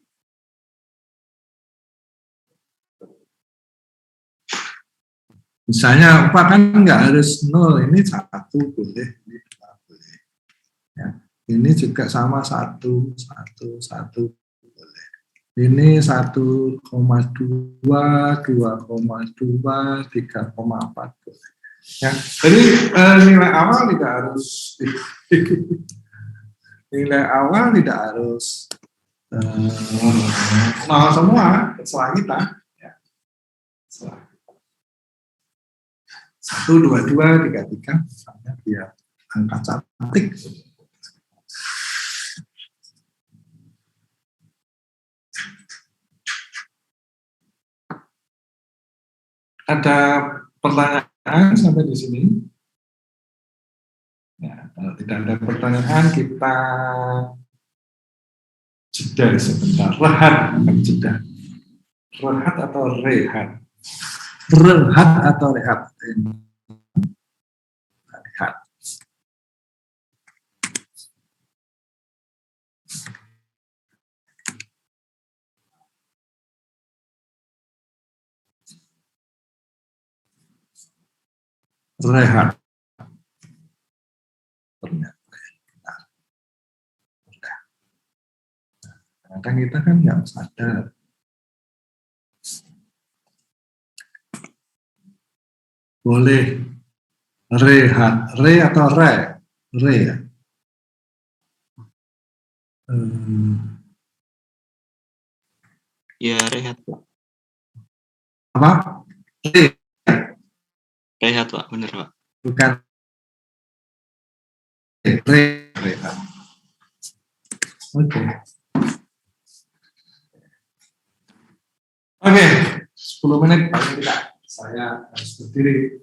Misalnya Pak kan nggak harus 0, ini 1 boleh, ini 2 boleh. Ya. Ini juga sama 1 boleh. Ini 1,2, 2,2, 3,4. Ya, jadi nilai awal tidak harus nilai awal tidak harus nol semua, terserah kita. Ya. Terserah. 1, 2, 2, 3, 3, misalnya biar angka cantik. Ada pertanyaan sampai di sini? Ya, kalau tidak ada pertanyaan, kita jeda sebentar. Rehat, bukan jeda. Rehat atau rehat? Rehat atau rehat? Rehat. Rehat. Kadang kita kan nggak sadar. Boleh rehat, re atau re? Re ya? Ya, rehat, Pak. Apa? Re, Rehat, Pak. Bener, Pak. bukan re, rehat. Oke. Oke, 10 menit paling tidak. Saya harus berdiri.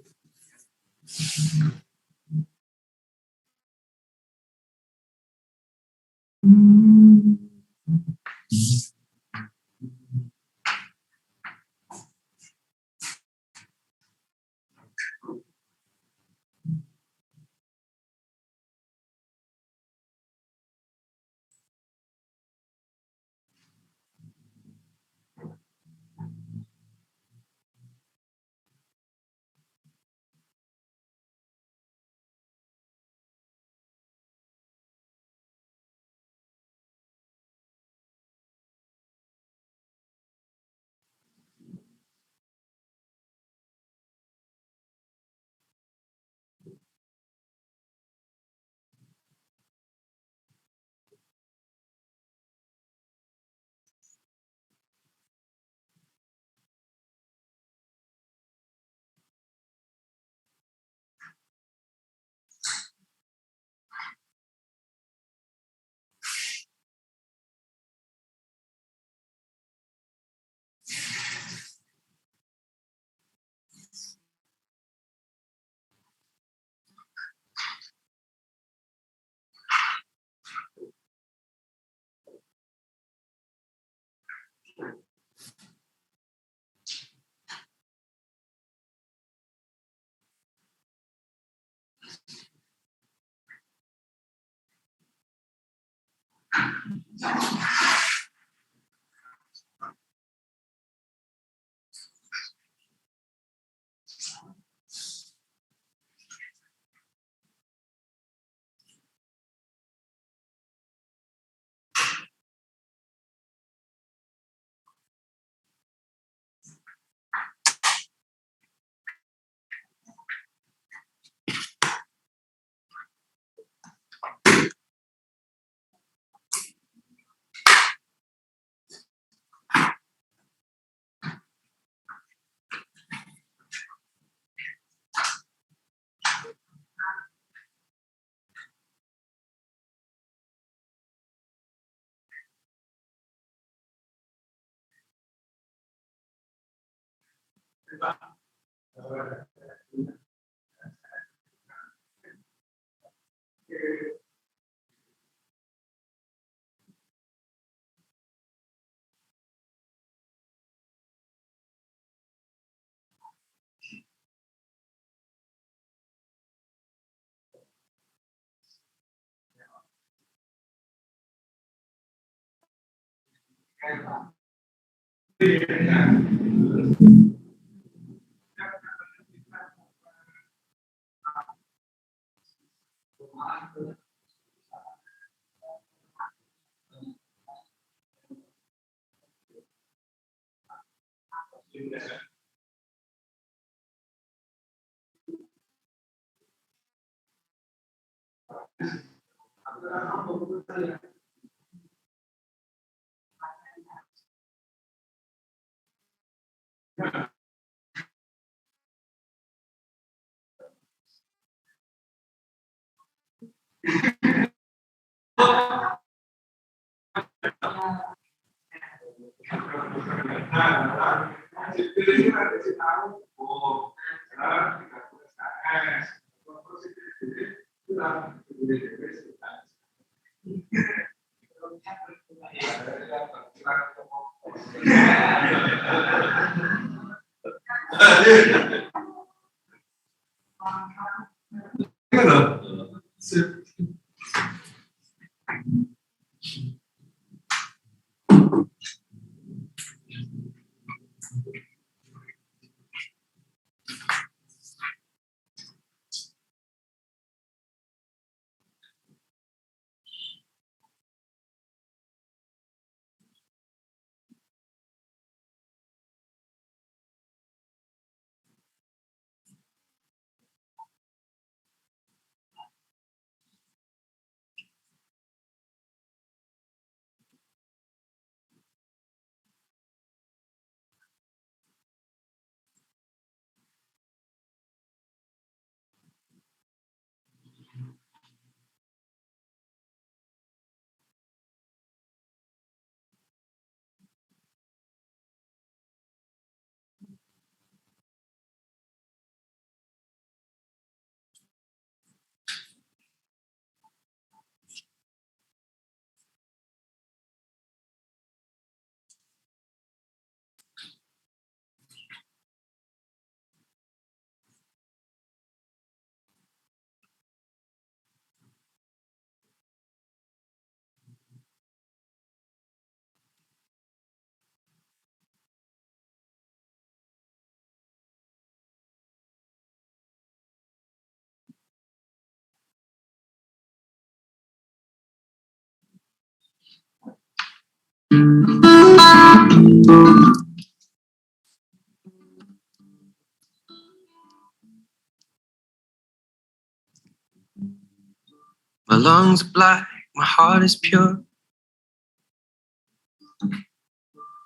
My lungs are black, my heart is pure.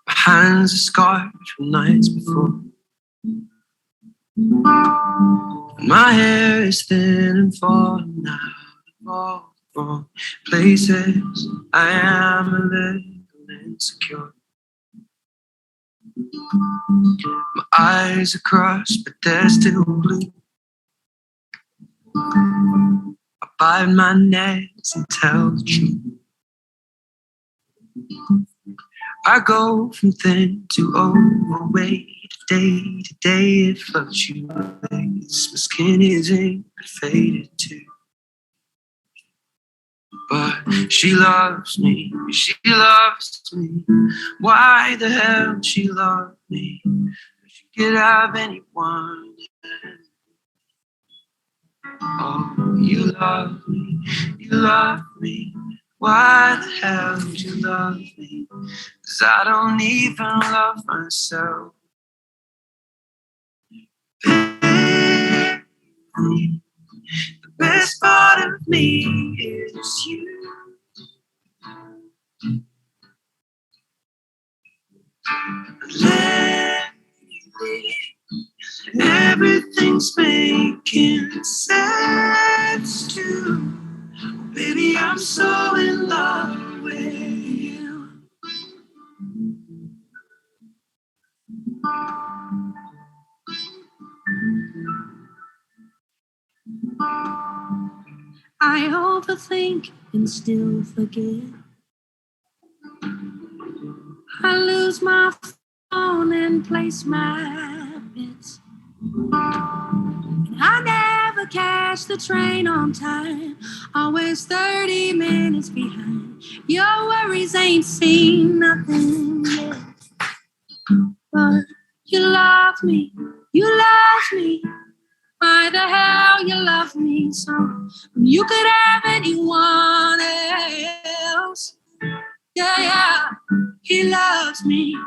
My hands are scarred from nights before. My hair is thin and falling out of all the wrong places. I am a little insecure. My eyes are crossed, but they're still blue. I bite my nails and tell the truth. I go from thin to overweight. Day to day it fluctuates. My skin is ink but faded too. But she loves me, she loves me. Why the hell would she love me? She could have anyone. Oh, you love me, you love me. Why the hell would you love me? 'Cause I don't even love myself. Baby, the best part of me is you. Lately, everything's making sense too. Baby, I'm so in love with you. I overthink and still forget. I lose my phone and place my bets. I never catch the train on time, always 30 minutes behind. Your worries ain't seen nothing yet. But you love me, you love me. Why the hell you love me so? You could have anyone else. Yeah, yeah. He loves me,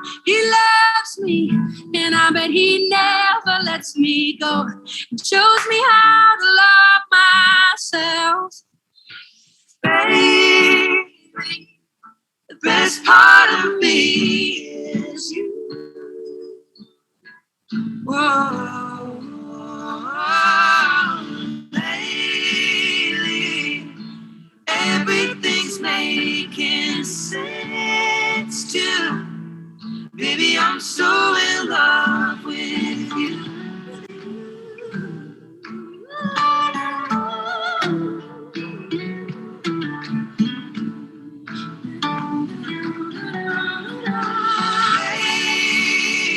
and I bet he never lets me go. He shows me how to love myself. Baby, the best part of me is you. Whoa, lately, everything's making sense too. Baby, I'm so in love with you.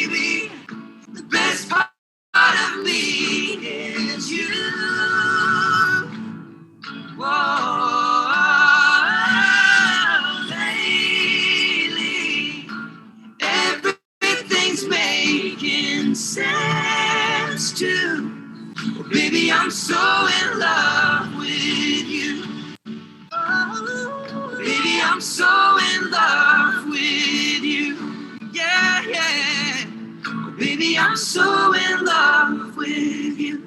Baby, the best part of me is you. Whoa, lately, everything's making sense too. Baby, I'm so in love with you. Oh, baby, I'm so in love with you. Yeah, yeah. Baby, I'm so in love with you.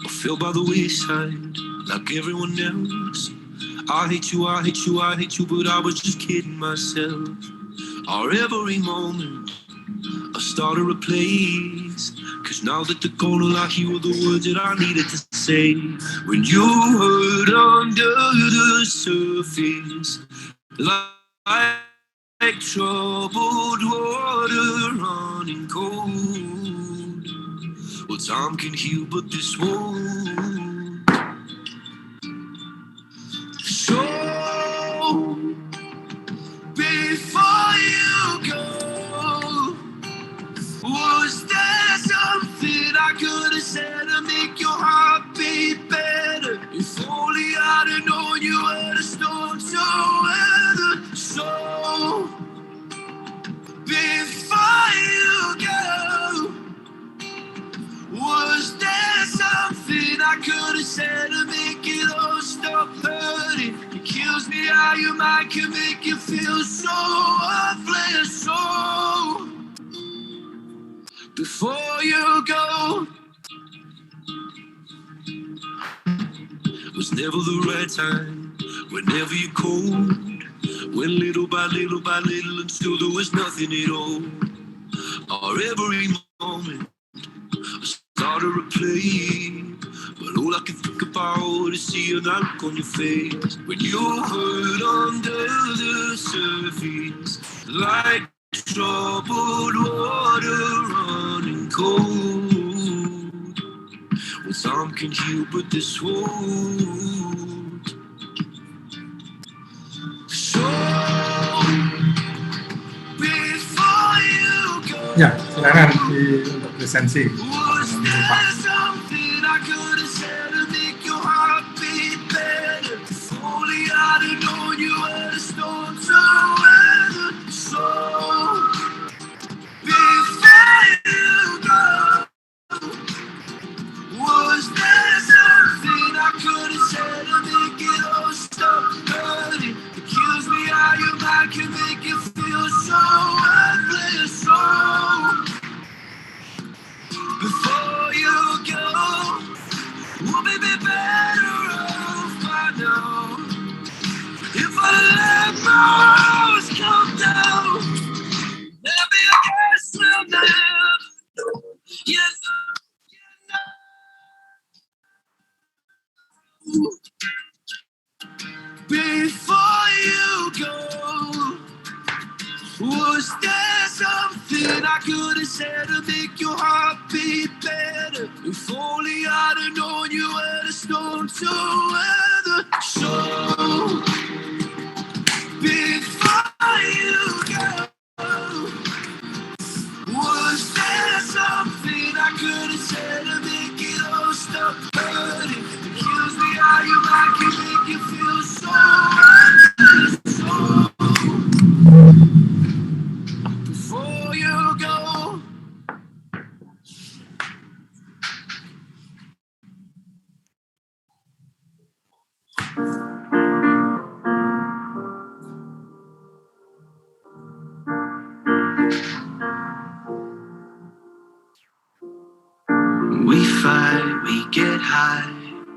I feel by the wayside, like everyone else. I hate you, I hate you, I hate you, but I was just kidding myself. Our every moment, I started a place. Cause now that they're gone, I hear the words that I needed to say. When you hurt under the surface, like troubled water running cold. Well, time can heal, but this won't. So, before you go, was there something I could have said to make your heart beat better? If only I'd have known you were the storm to weather. So, before you go, was there something I could have said to make it all stop hurting? It kills me how your mind can make you feel so worthless. So, before you go, was never the right time. Whenever you're cold, went little by little by little until there was nothing at all. Or every moment started to play, but all I can think about is seeing that look on your face when you hurt under the surface, like troubled water running cold. Well, some can heal, but this won't. So, before you go, Ya, silakan untuk presensi. was there something I could have said to make your heart beat better? If only I'd have known you were the storm to weather. So, before you go, was there something I could have said to make it all stop hurting? It kills me how your mind can make you feel so worthless. So, before you go, we'll be better off by now. If I let my walls come down, maybe I guess we'll live. Yes, before you go, was there something I could have said to make your heart beat better? If only I'd have known you were the storm to weather. So, before you go, was there something I could have said to make it all stop hurting? It kills me how your mind can make you feel so. So, before you go, we'll be better off by now. If I let my walls come down, maybe I guess we'll live. Yes, I guess we'll live. Before you go, we'll be better off by now. If I let my walls come down, maybe I guess we'll live. So, before you go, we'll be better off by now. If I let my walls come down, maybe I guess we'll live.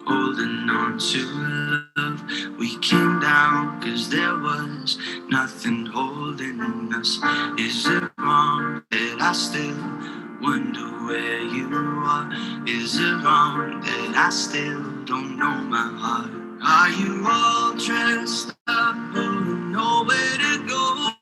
holding on to love. We came down 'cause there was nothing holding us. Is it wrong that I still wonder where you are? Is it wrong that I still don't know my heart? Are you all dressed up, but nowhere to go?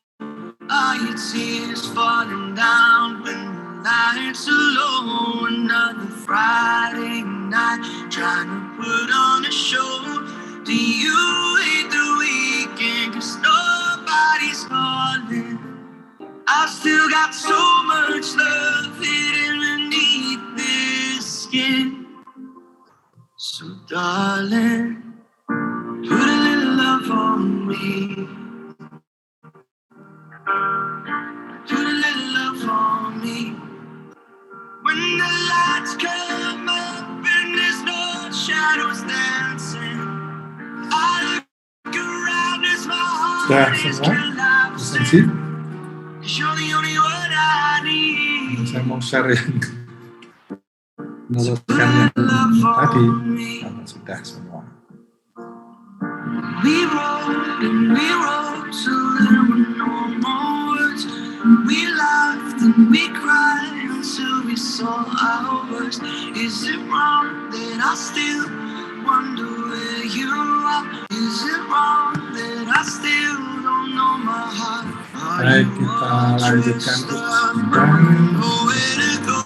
Are your tears falling down when the lights are low? Another Friday night trying to put on a show. Do you hate the weekend 'cause nobody's calling? I've still got so much love hidden beneath this skin. So darling, put a little love on me. Put a little love on me. When the lights come up and there's no shadows dancing, I look around as my heart is collapsing. 'Cause you're the only one I need. Saya mau share yang meneruskan yang tadi karena sudah semua. We rode and we rode till there were no more words. We laughed and we cried until we saw our worst. Is it wrong that I still wonder where you are? Is it wrong that I still don't know my heart? Baik, kita lanjutkan Nowhere to go.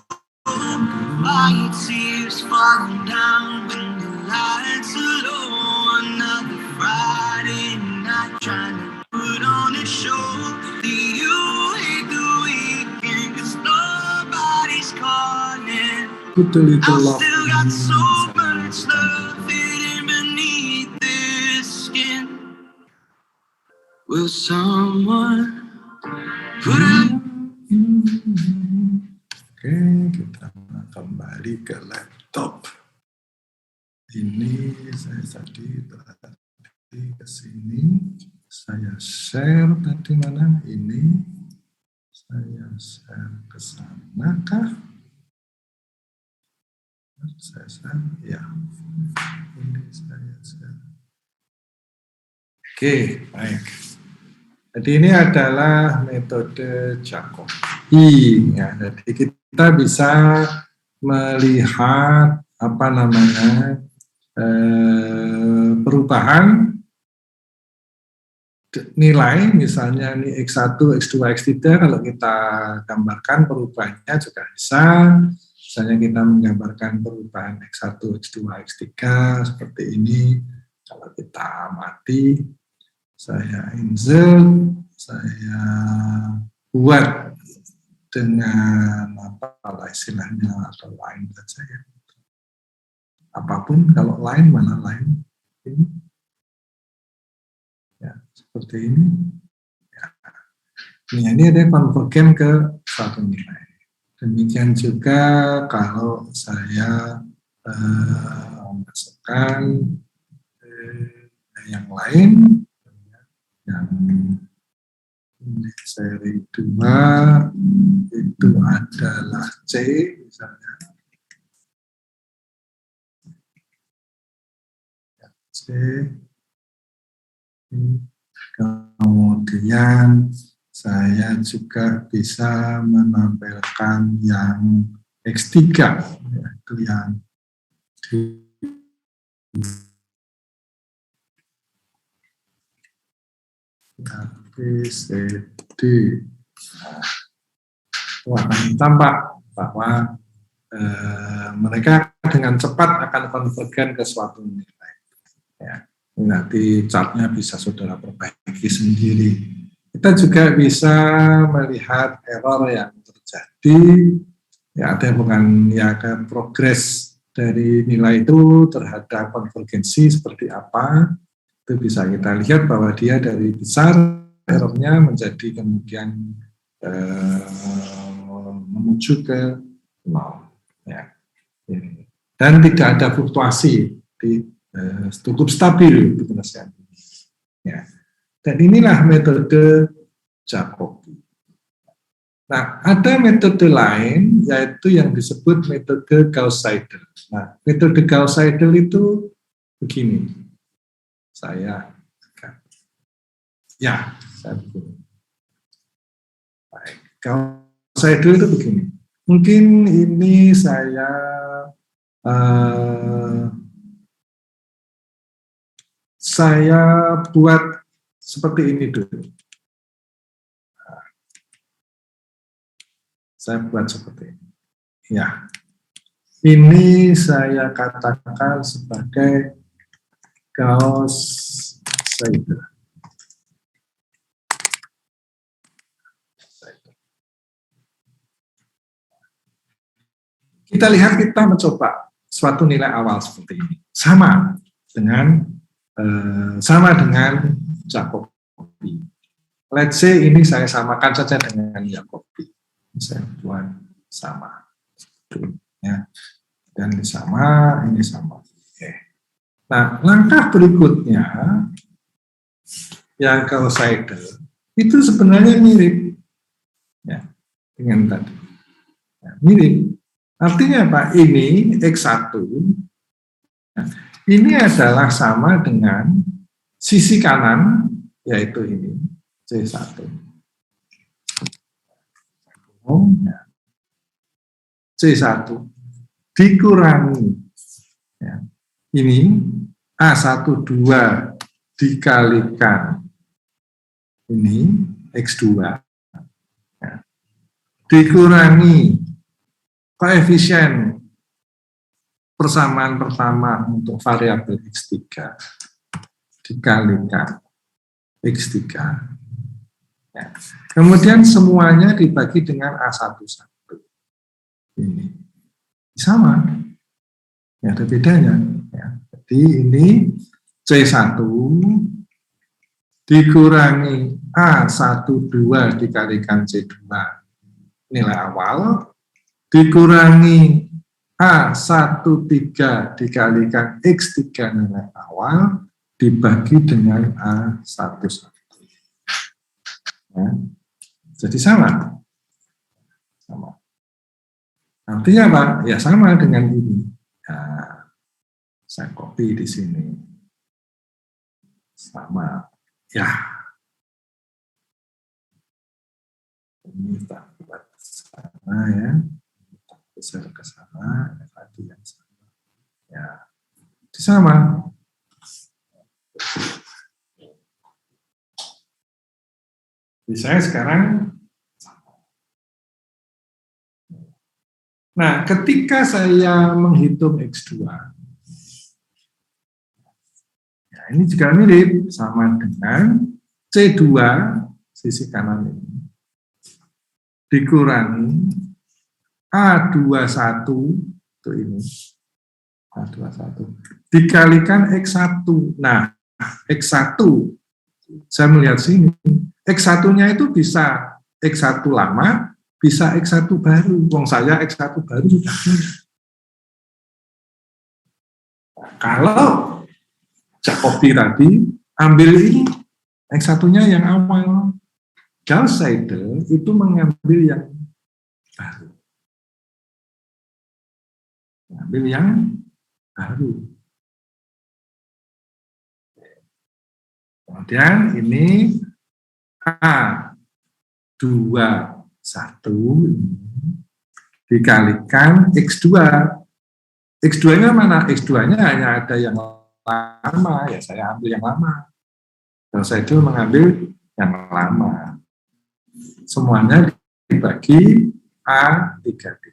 Are your tears falling down when the lights are low? Another Friday night trying to put on a show. Do you hate the weekend 'cause nobody's calling? Put a little I've love still in got me. so much love hidden beneath this skin. Will someone put a Oke, kita kembali ke laptop. Ini saya tadi ke sini. Saya share tadi mana? Ini saya share ke sana kah? Saya share, ya. Ini saya share. Oke, baik. Jadi ini adalah metode Jacobi. Ya, jadi kita bisa melihat apa namanya perubahan nilai, misalnya ini X1, X2, X3, kalau kita gambarkan perubahannya juga bisa. Misalnya kita menggambarkan perubahan X1, X2, X3 seperti ini. Kalau kita amati, saya insert, saya buat dengan apa istilahnya atau line saja ya. Apapun, kalau line mana line ini ya seperti ini ya. Ini ada konvergen ke suatu nilai. Demikian juga kalau saya masukkan yang lain, yang ini seri 2 itu adalah C misalnya. C. Kemudian saya juga bisa menampilkan yang X3, yaitu yang ABCD. Akan tampak bahwa mereka dengan cepat akan konvergen ke suatu nilai. Ya, nanti chartnya bisa saudara perbaiki sendiri. Kita juga bisa melihat error yang terjadi. Ya, ada bukan ya kan progres dari nilai itu terhadap konvergensi seperti apa. Itu bisa kita lihat bahwa dia dari besar errornya menjadi kemudian menuju ke 0 ya. Dan tidak ada fluktuasi, cukup stabil itu penyelesaian ini. Ya. Dan inilah metode Jacobi. Nah, ada metode lain, yaitu yang disebut metode Gauss-Seidel. Nah, metode Gauss-Seidel itu begini. Saya begini. Baik, Gauss-Seidel itu begini. Mungkin ini saya buat seperti ini dulu. Saya buat seperti ini. Ya, ini saya katakan sebagai Gauss-Seidel. Kita lihat, kita mencoba suatu nilai awal seperti ini, sama dengan Jacobi. Let's say ini saya samakan saja dengan Jacobi. Saya buat sama, ya. Dan ini sama. Oke. Nah, langkah berikutnya yang Gauss-Seidel itu sebenarnya mirip, ya, dengan tadi. Ya, mirip. Artinya apa? Ini X1, nah, ini adalah sama dengan sisi kanan, yaitu ini C1. C1 dikurangi, ya, ini A12 dikalikan ini X2, ya, dikurangi koefisien persamaan pertama untuk variabel X3 dikalikan X3. Ya. Kemudian semuanya dibagi dengan A11. Ini sama, ya, ada bedanya. Ya. Jadi ini C1 dikurangi A12 dikalikan C2 nilai awal, dikurangi A13 dikalikan X3 nilai awal, dibagi dengan A11. Ya. Jadi sama. Artinya apa? Ya sama dengan ini. Ya, saya copy di sini. Sama. Ya. Ini kita buat sana, ya. Kita besar ke sana, tadi yang sama. Ya. Itu sama. Jadi saya sekarang, nah, ketika saya menghitung X2, ya, ini juga mirip, sama dengan C2, sisi kanan ini, dikurangi A21, itu ini, A21, dikalikan X1. Nah, X1, saya melihat sini, X1-nya itu bisa X1 lama, bisa X1 baru. Wong saya X1 baru sudah punya. Nah, kalau Jacobi tadi, ambil ini, X1-nya yang awal. Gauss-Seidel itu mengambil yang baru. Ambil yang baru. Kemudian ini A21 dikalikan X2. X2-nya mana? X2-nya hanya ada yang lama, ya saya ambil yang lama. Kalau saya itu mengambil yang lama. Semuanya dibagi A33.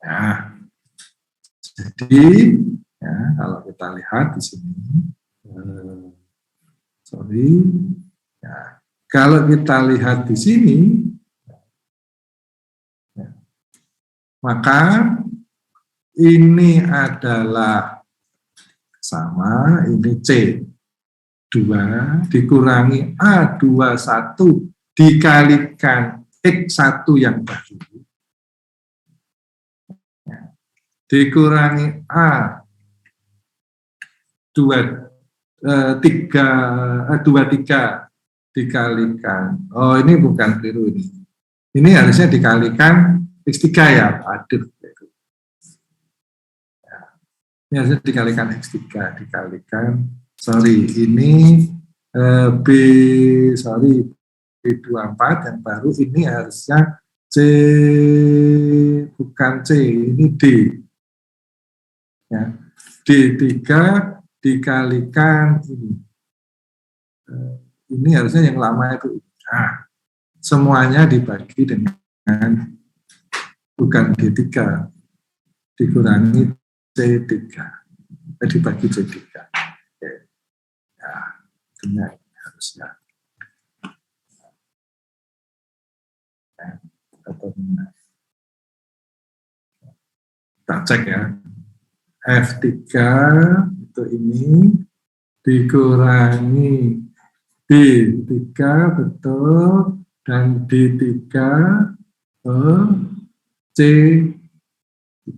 Ya. Jadi, ya, kalau kita lihat di sini, ya, kalau kita lihat di sini, ya, maka ini adalah sama, ini C2 dikurangi A21 dikalikan X1 yang baru, ya, dikurangi A23 dikalikan, oh ini bukan keliru ini. Ini harusnya dikalikan X3 ya, aduh. Ini harusnya dikalikan X3, dikalikan, sorry, ini B24 yang baru, ini harusnya C, bukan C, ini D. Ya. D3 dikalikan ini. Ini harusnya yang lama itu. Nah, semuanya dibagi dengan bukan D3, dikurangi C3, dibagi C3. Oke. Ya, benar harusnya. Kita cek ya. F3 itu ini dikurangi D3 betul, dan D3 C3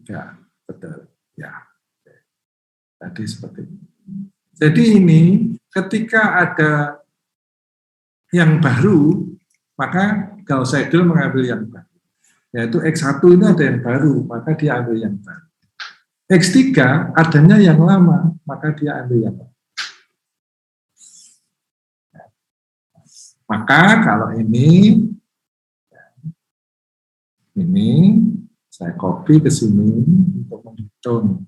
betul ya. Tadi seperti ini. Jadi ini ketika ada yang baru, maka Gauss-Seidel mengambil yang baru, yaitu X1 ini ada yang baru, maka dia ambil yang baru. X3 adanya yang lama, maka dia ambil yang lama. Maka kalau ini saya copy ke sini untuk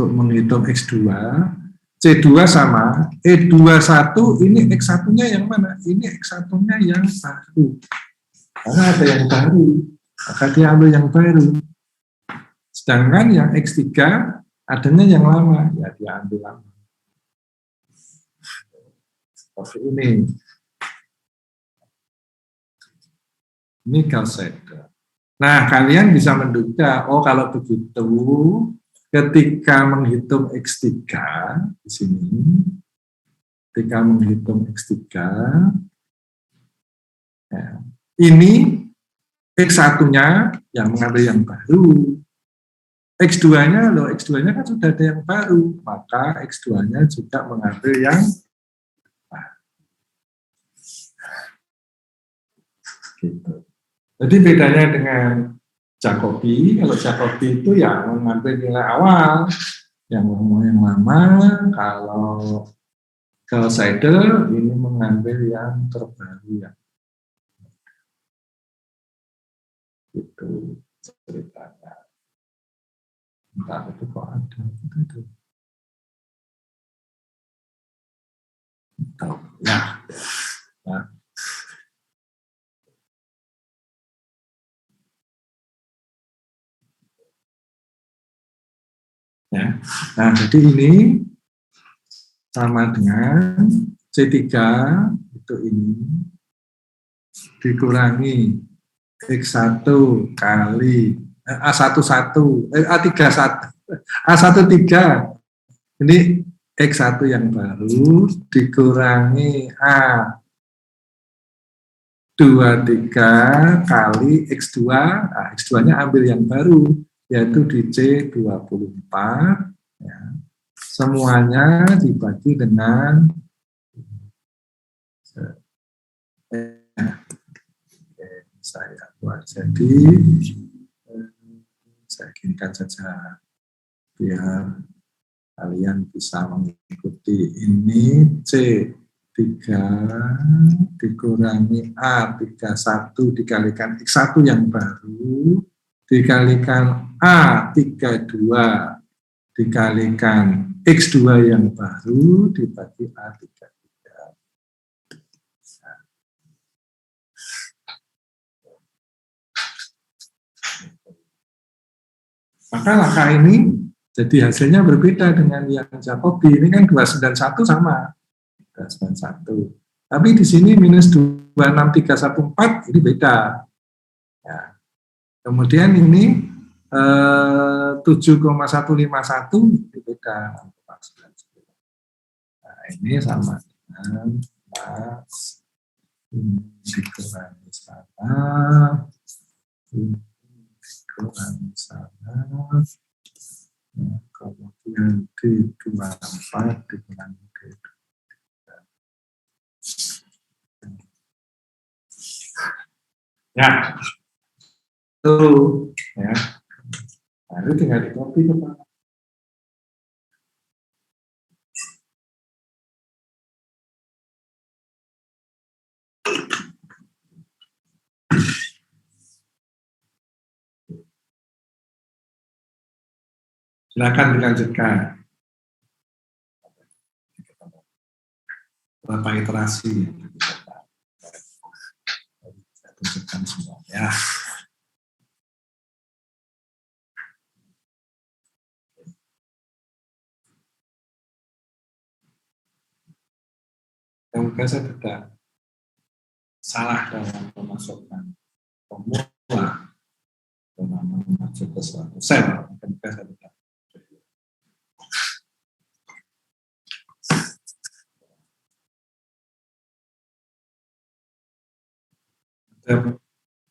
menghitung X2, C2 sama, E21 ini X1-nya yang mana? Ini X1-nya yang baru. Karena ada yang baru, maka dia ambil yang baru. Sedangkan yang X3 adanya yang lama, ya dia ambil lama. Seperti ini. Ini Gauss-Seidel. Nah, kalian bisa menduga, oh kalau begitu, ketika menghitung X3 di sini, ketika menghitung X3, ya, ini X1-nya yang mengambil yang baru. X2-nya loh, X2-nya kan sudah ada yang baru, maka X2-nya juga mengambil yang baru. Gitu. Jadi bedanya dengan Jacobi, kalau Jacobi itu ya mengambil nilai awal, yang lama, kalau Gauss-Seidel ini mengambil yang terbaru ya. Itu ceritanya. Entah itu kok ada itu. Tahu ya. Nah. Ya. Nah, jadi ini sama dengan C3 itu ini dikurangi X1 kali A11 A31 A13 ini X1 yang baru dikurangi A23 kali X2, nah, X2-nya ambil yang baru, yaitu di C24, ya. Semuanya dibagi dengan saya buat, jadi saya kirimkan saja biar kalian bisa mengikuti. Ini C3 dikurangi A31 dikalikan X1 yang baru dikalikan A32 dikalikan X2 yang baru dibagi A33. Maka langkah ini jadi hasilnya berbeda dengan yang Jacobi. Ini kan 291 sama 291. Tapi di sini minus 26314 ini beda. Ya. Kemudian ini 7,151 ini beda. Nah, ini sama dengan Mas dikurangi sana. Dikurangi sana. Ya, kemudian D24 dikurangi D23. Ya, tuh, ya. Nah, itu tinggal di copy tuh Pak. Silakan dilanjutkan. Berapa iterasi yang bisa saya tunjukkan semua ya. Semoga saya tidak salah dalam memasukkan formula dalam masuk ke suatu sel. Semoga saya tidak.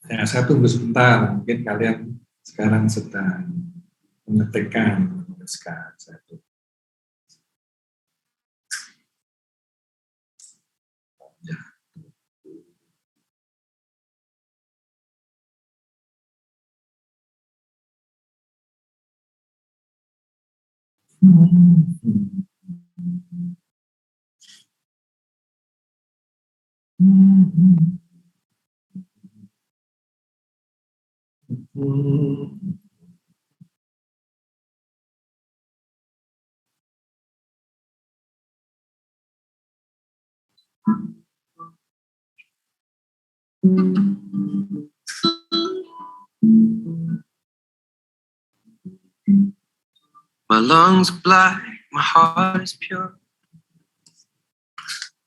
Ya, saya tunggu sebentar. Mungkin kalian sekarang sedang mengetikkan, menuliskan. Saya tunggu. Ya. My lungs are black, my heart is pure.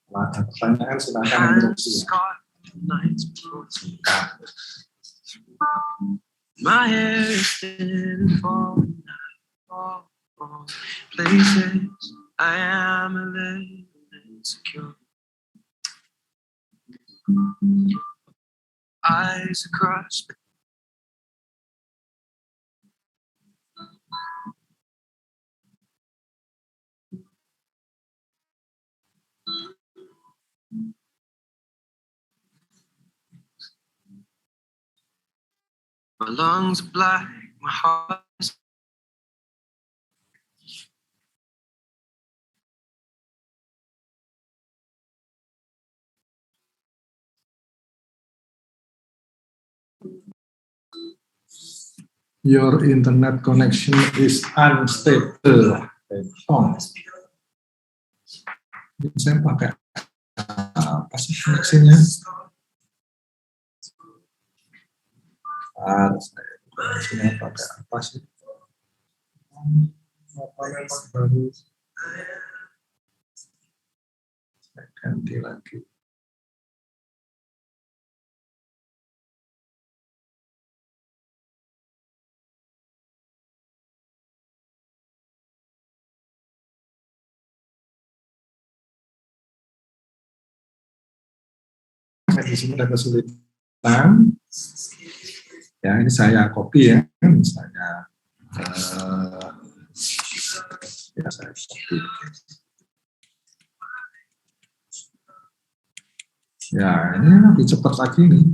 Pertanyaan silakan Hands interupsi. scarred, night's brutal. My hair is thin and falling out of places. I am a little insecure. Eyes are crushed. My lungs are black, my heart is Your internet connection is unstable. Oh. Ini saya pakai apa sih koneksinya? Koneksinya pakai apa sih? Apa yang baru? Saya ganti lagi. Di sini ada kesulitan. Ya, ini saya copy ya, misalnya. Ya, saya copy. Ya, ini lebih cepat lagi nih.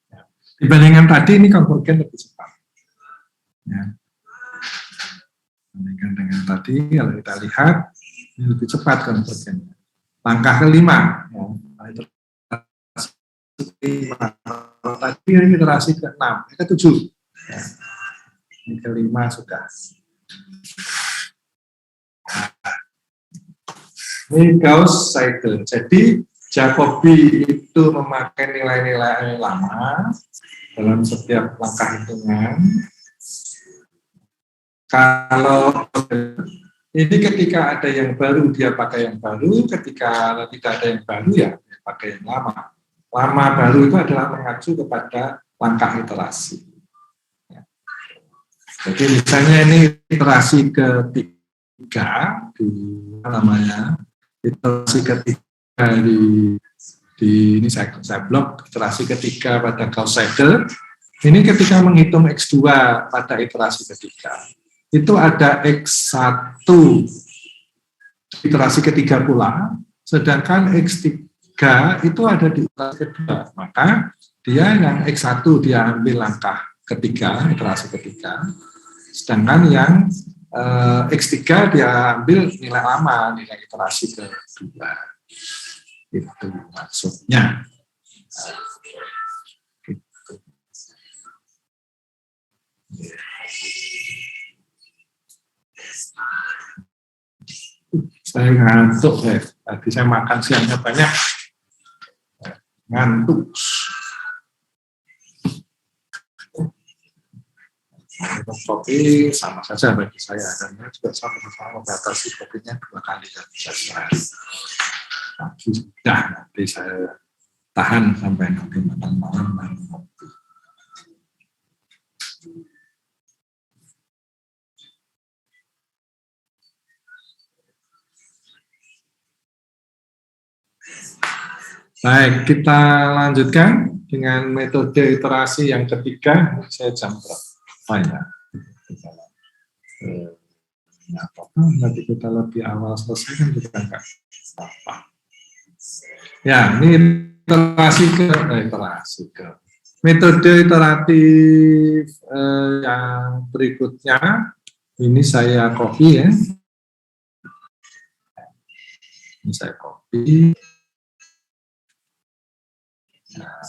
Ya. Dibandingkan tadi ini konvergen lebih cepat. Ya. Dibandingkan dengan tadi, kalau kita lihat ini lebih cepat konvergennya. Langkah kelima, ya, tadi ini iterasi ke-6, ke-7, ya. Ini kelima sudah. Ini Gauss cycle. Jadi Jacobi itu memakai nilai-nilai lama dalam setiap langkah hitungan. Kalau ini ketika ada yang baru dia pakai yang baru, ketika tidak ada yang baru ya dia pakai yang lama. Lama baru itu adalah mengacu kepada langkah iterasi. Ya. Jadi misalnya ini iterasi ketiga di apa namanya? Iterasi ketiga di ini saya blok iterasi ketiga pada Gauss cycle. Ini ketika menghitung X2 pada iterasi ketiga. Itu ada X1 iterasi ketiga pula, sedangkan X3 itu ada di iterasi kedua, maka dia yang X1 dia ambil langkah ketiga, iterasi ketiga, sedangkan yang X3 dia ambil nilai lama, nilai iterasi kedua. Itu maksudnya. Gitu. Saya ngantuk ya. Tadi saya makan siangnya banyak. Ngantuk. Minum kopi sama saja bagi saya. Dan juga saya berusaha membatasi kopinya 2 kali sehari. Tapi sudah nanti saya tahan sampai nanti makan malam minum kopi. Baik, kita lanjutkan dengan metode iterasi yang ketiga. Saya jam berapa ya? Nanti kita lebih awal selesai kan kita nggak apa. Ya, ini iterasi ke metode iteratif yang berikutnya. Ini saya copy ya. Ini saya copy. Nah,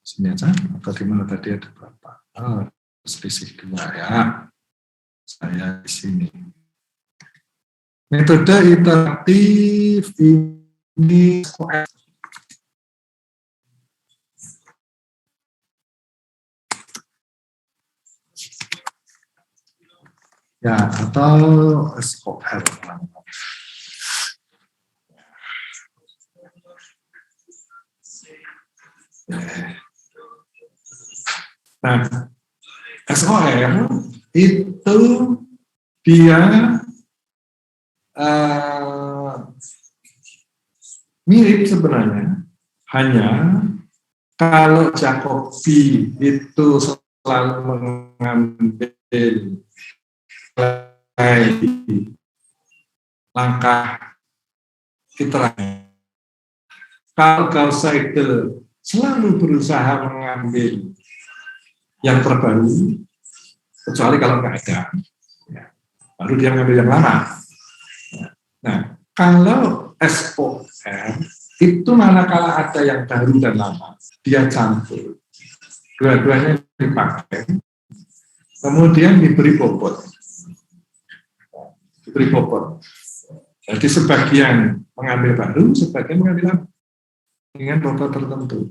sini aja, atau di mana tadi ada berapa? Selisih 2 ya. Saya di sini. Metode iteratif ini ya, atau SQL. Nah, SOR itu dia mirip sebenarnya, hanya kalau Jacobi itu selalu mengambil langkah iterasi. Kalau Gauss-Seidel selalu berusaha mengambil yang terbaru, kecuali kalau nggak ada, ya, baru dia mengambil yang lama. Nah, kalau SOR itu manakala ada yang baru dan lama, dia campur. Dua-duanya dipakai, kemudian diberi bobot. Jadi sebagian mengambil baru, sebagian mengambil lama dengan bobot tertentu.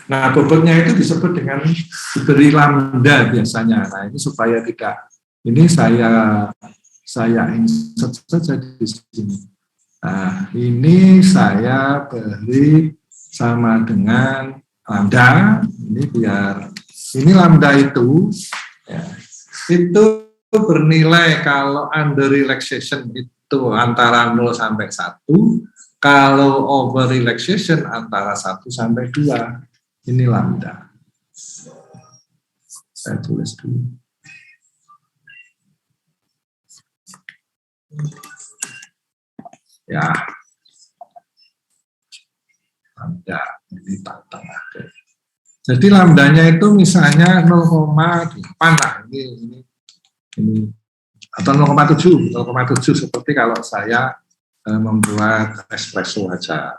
Nah, bobotnya itu disebut dengan diberi lambda biasanya. Nah, ini supaya tidak, ini saya insert saja di sini. Nah, ini saya beri sama dengan lambda. Ini biar ini lambda itu, ya, itu bernilai kalau under relaxation itu antara 0 sampai 1, kalau over relaxation antara 1 sampai 2. Ini lambda. Saya tulis dulu. Ya. Lambda. Ini tengah. Jadi lambdanya itu misalnya 0,8 lah. Ini. Atau 0,7 seperti kalau saya membuat espresso aja.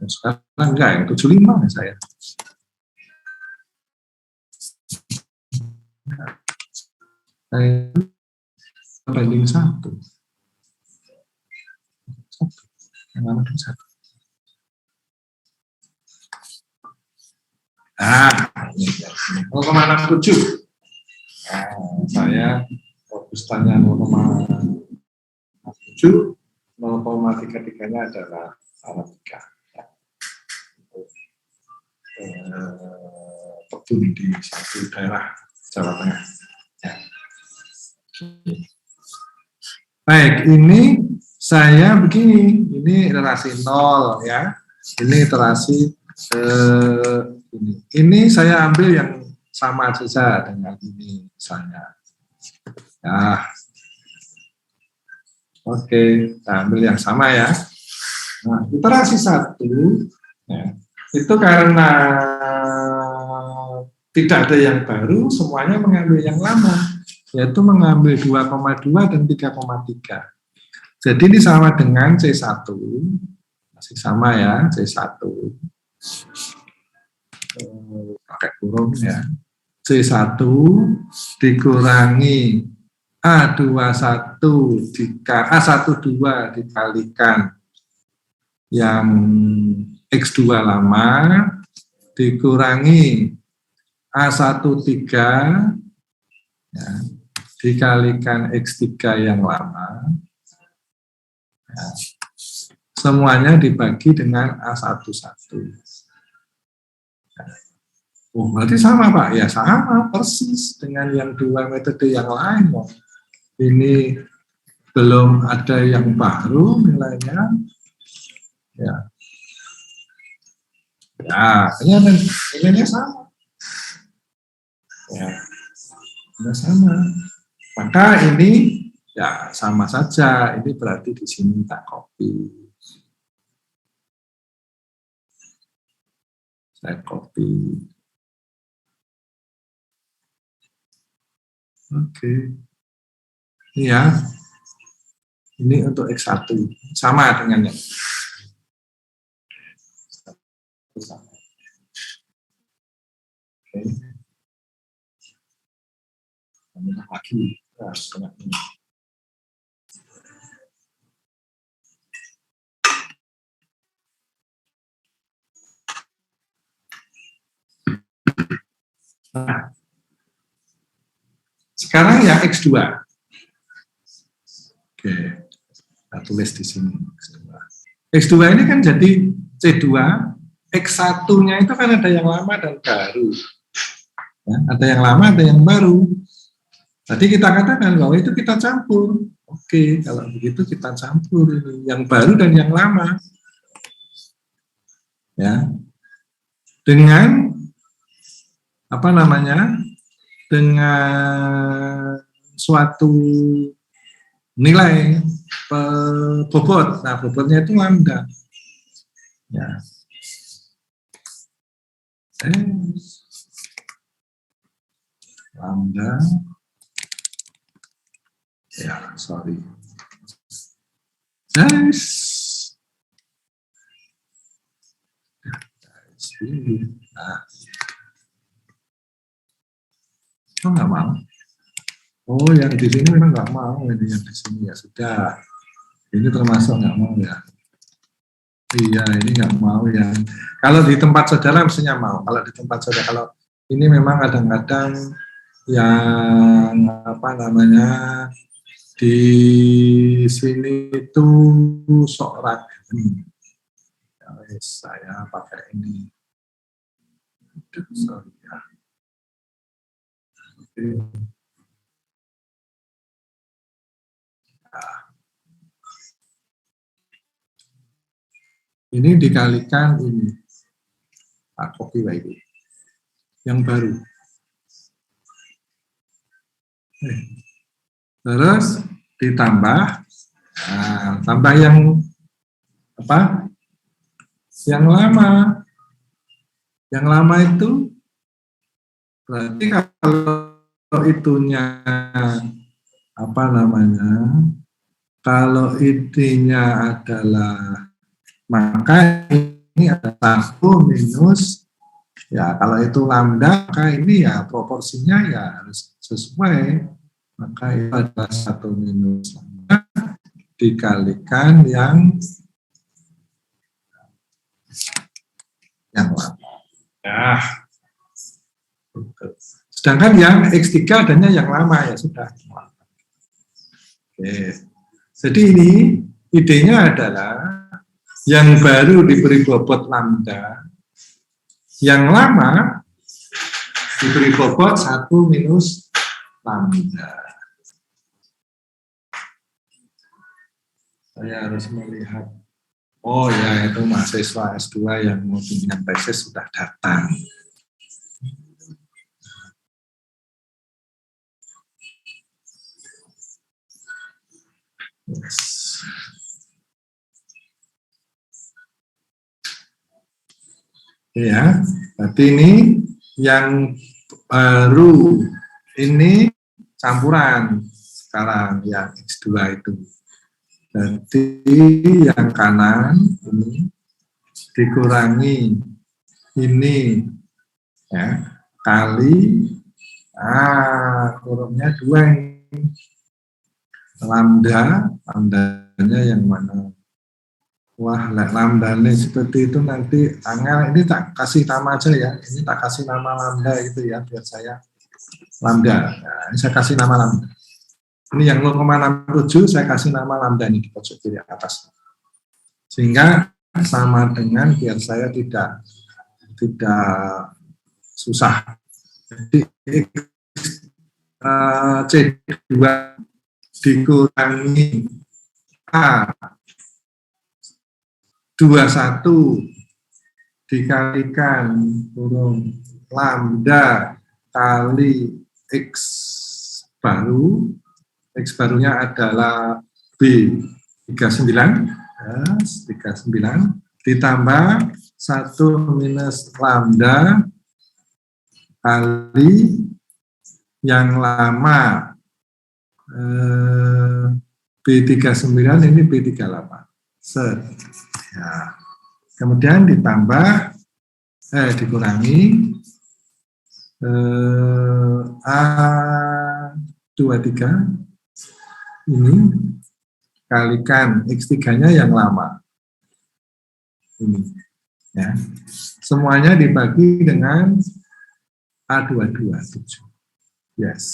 Sekarang enggak ya, 75 ya saya. Banding 1. Yang mana tuh 1? Nah, 0,67. Nah, saya robustanya 0,7, 0,33-nya adalah Arabica. Kebun di satu daerah Jawa Tengah. Ya. Baik, ini saya begini, ini iterasi 0 ya, ini iterasi ini saya ambil yang sama saja dengan ini misalnya. Ya. Oke, kita ambil yang sama ya. Nah, iterasi 1 ya, itu karena tidak ada yang baru, semuanya mengambil yang lama, yaitu mengambil 2,2 dan 3,3. Jadi ini sama dengan C1, masih sama ya, C1, pakai kurung ya, C1 dikurangi A21 A12 dikalikan yang X2 lama dikurangi A13 ya, dikalikan X3 yang lama ya, semuanya dibagi dengan A11 ya. Oh, berarti sama Pak? Ya sama, persis dengan yang 2 metode yang lain. Ini belum ada yang baru nilainya. Ya, ya, nilainya sama. Ya, nilainya sama. Maka ini ya sama saja. Ini berarti di sini tak copy. Saya copy. Oke. Ini ya. Ini untuk X1. Sama dengan yang sama. Oke. Tambah lagi. Ini. Nah. Sekarang yang X2. Oke, kita tulis di sini X2. X2 ini kan jadi C2, X1-nya itu kan ada yang lama dan baru. Ya, ada yang lama, ada yang baru. Tadi kita katakan bahwa itu kita campur. Oke, kalau begitu kita campur ini, yang baru dan yang lama. Ya. Dengan apa namanya? Dengan suatu nilai bobot. Nah, bobotnya itu lambda. Ya. Lambda. Ya, sorry. Nice. Nah. Oh, nggak mau. Oh, yang di sini memang nggak mau. Ini yang di sini ya sudah. Ini termasuk nggak mau ya. Iya, ini nggak mau ya. Kalau di tempat saudara mestinya mau. Kalau di tempat saudara, kalau ini memang kadang-kadang yang apa namanya di sini itu sok ragu. Ya, saya pakai ini. Sorry ya. Oke. Nah. Ini dikalikan ini. Pak copy lagi. Yang baru. Terus ditambah. Nah, tambah yang apa? Yang lama. Yang lama itu berarti kalau itunya apa namanya? Kalau intinya adalah maka ini ada 1 minus ya kalau itu lambda maka ini ya proporsinya ya harus sesuai, maka itu adalah 1 minus lambda dikalikan yang lama. Ya. Sedangkan yang X3 adanya yang lama ya sudah. Oke. Jadi ini idenya adalah yang baru diberi bobot lambda, yang lama diberi bobot 1 minus lambda. Saya harus melihat, oh ya itu mahasiswa S2 yang mau bimbingan tesis sudah datang. Yes. Ya, berarti ini yang baru, ini campuran sekarang yang X2 itu. Jadi yang kanan ini dikurangi ini ya, kali kurungnya 2 ini. Lambdanya yang mana? Wah, lambdanya seperti itu nanti angel, ini tak kasih nama aja ya. Ini tak kasih nama lambda itu ya, biar saya lambda. Nah, ini saya kasih nama lambda. Ini yang 0,67 saya kasih nama lambda ini di pojok kiri atas. Sehingga sama dengan biar saya tidak susah. Jadi C2 dikurangi A 21 dikalikan kurung lambda kali X baru, X barunya adalah B39, ya, 39, ditambah 1 minus lambda kali yang lama B39 ini B38. Set. Ya. Kemudian ditambah dikurangi A23 ini kalikan X3-nya yang lama. Ini. Ya. Semuanya dibagi dengan A22. Yes.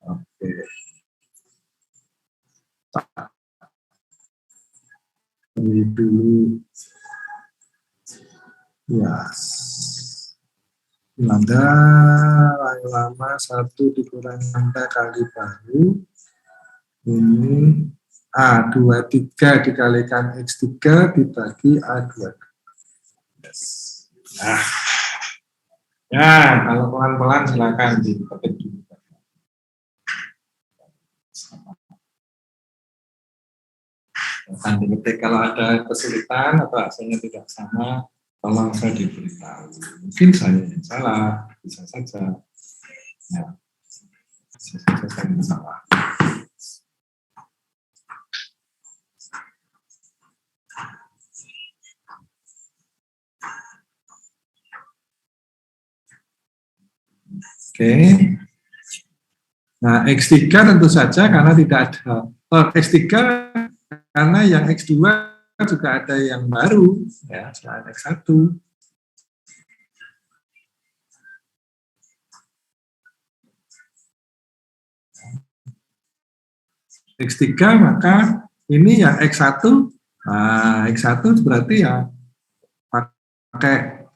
Oke. Ini dulu. Yes. Lambda yang lama 1 dikurangi lambda kali baru. Ini A23 dikalikan X3 dibagi A22. Yes. Nah. Ya, kalau pelan-pelan silakan diketik dulu. Akan diketik kalau ada kesulitan atau hasilnya tidak sama, tolong saya diberitahu. Mungkin saya yang salah, bisa saja. Ya, bisa saja saya yang salah. Oke. Nah, X3 tentu saja karena tidak ada X3 karena yang X2 juga ada yang baru ya, selain X1. X3 maka ini yang X1. Nah, X1 berarti ya pakai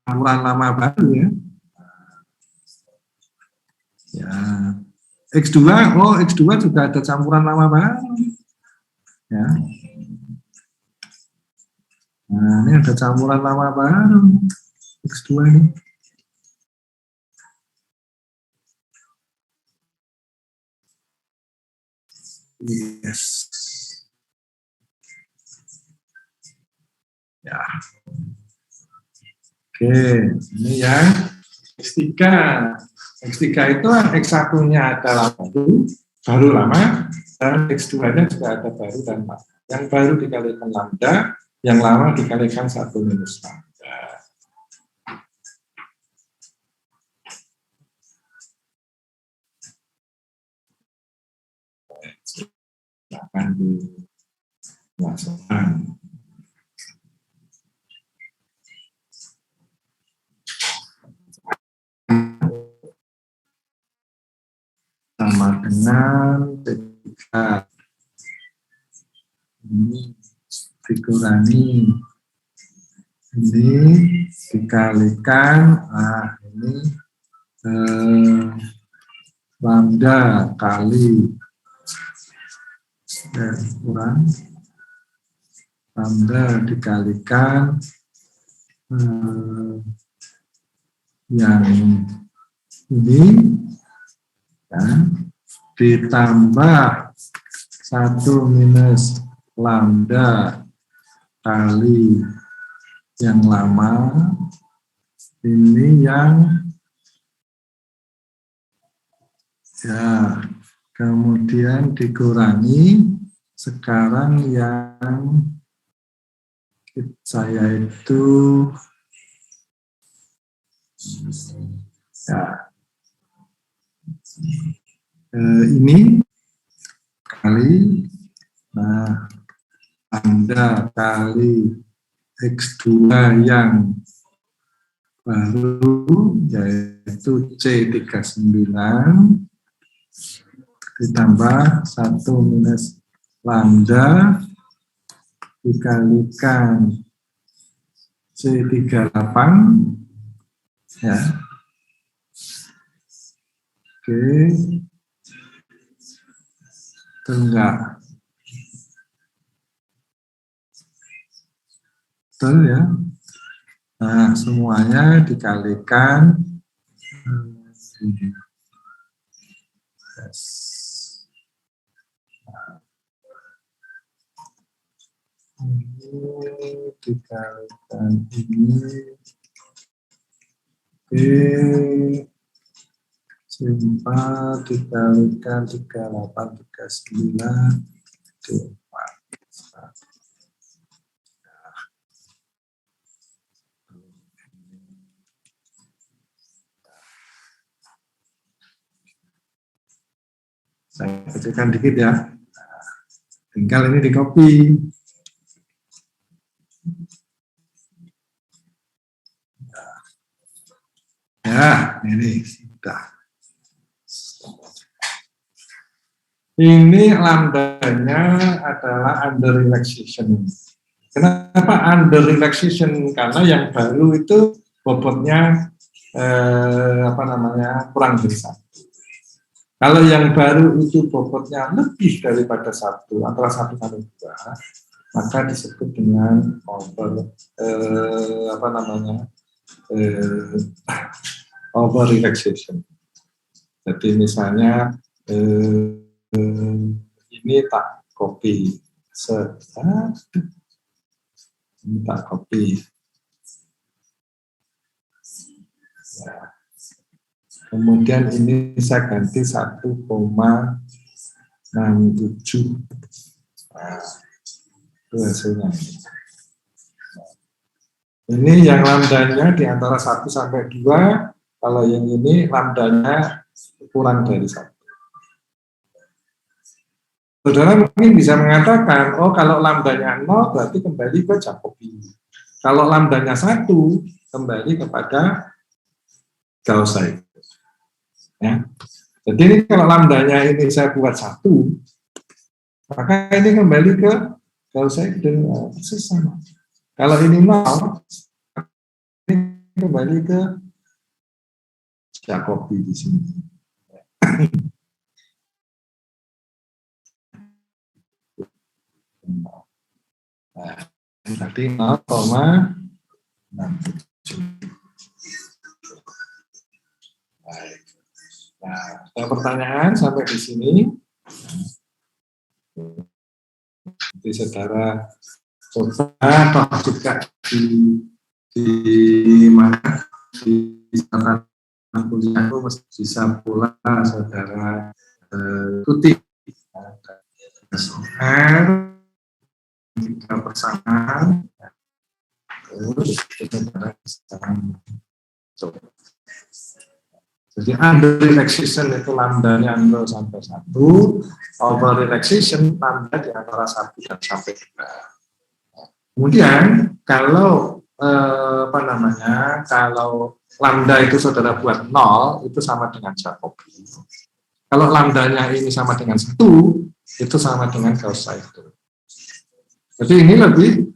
campuran lama baru ya. Ya, X2, X2 juga ada campuran lama baru. Ya. Nah, ini ada campuran lama baru. X2 ini. Yes. Ya. Oke, ini ya X3. X3 itu X1-nya adalah baru lama, dan X2-nya juga ada baru dan lama. Yang baru dikalikan lambda, yang lama dikalikan 1 minus lambda. Silakan dilaksanakan. Sama dengan 3 ini dikurangi ini dikalikan ini lambda kali kurang lambda dikalikan yang ini ya, ditambah 1 minus lambda kali yang lama, ini yang ya, kemudian dikurangi, sekarang yang saya itu ya ini kali, nah Anda kali X2 yang baru yaitu C39 ditambah 1 minus lambda dikalikan C38 ya. Oke. Itu enggak. Betul ya. Nah, semuanya dikalikan yes. Ini dikalikan ini C4 dikalikan 38 39 D4. Saya kecilkan dikit ya. Tinggal ini di copy. Ya, ini sudah. Ini lambdanya adalah under relaxation. Kenapa under relaxation? Karena yang baru itu bobotnya kurang dari 1. Kalau yang baru itu bobotnya lebih daripada 1, antara 1 sampai 2, maka disebut dengan over relaxation. Jadi misalnya ini tak copy, ini tak copy. Ya. Kemudian ini saya ganti 1,67. Nah, itu hasilnya. Ini yang lambdanya di antara 1 sampai 2, kalau yang ini lambdanya kurang dari 1. Saudara mungkin bisa mengatakan, oh kalau lambdanya 0 berarti kembali ke Jacobi. Kalau lambdanya 1 kembali kepada Gauss-Seidel. Ya. Jadi ini kalau lambdanya ini saya buat 1, maka ini kembali ke Gauss-Seidel persis sama. Kalau ini 0, ini kembali ke Jacobi di sini. Nah, ini berarti 0,67. Baik. Nah, ada pertanyaan sampai di sini. Jadi saudara coba atau juga di mana di kuliah itu bisa pula saudara ikuti kita persamaan terus saudara bisa coba. Jadi under relaxation itu lambdanya 0 sampai 1, over relaxation lambda di antara 1 dan sampai 2. Kemudian kalau kalau lambda itu saudara buat 0 itu sama dengan Jacobi. Kalau lambdanya ini sama dengan 1 itu sama dengan Gauss-Seidel. Jadi ini lebih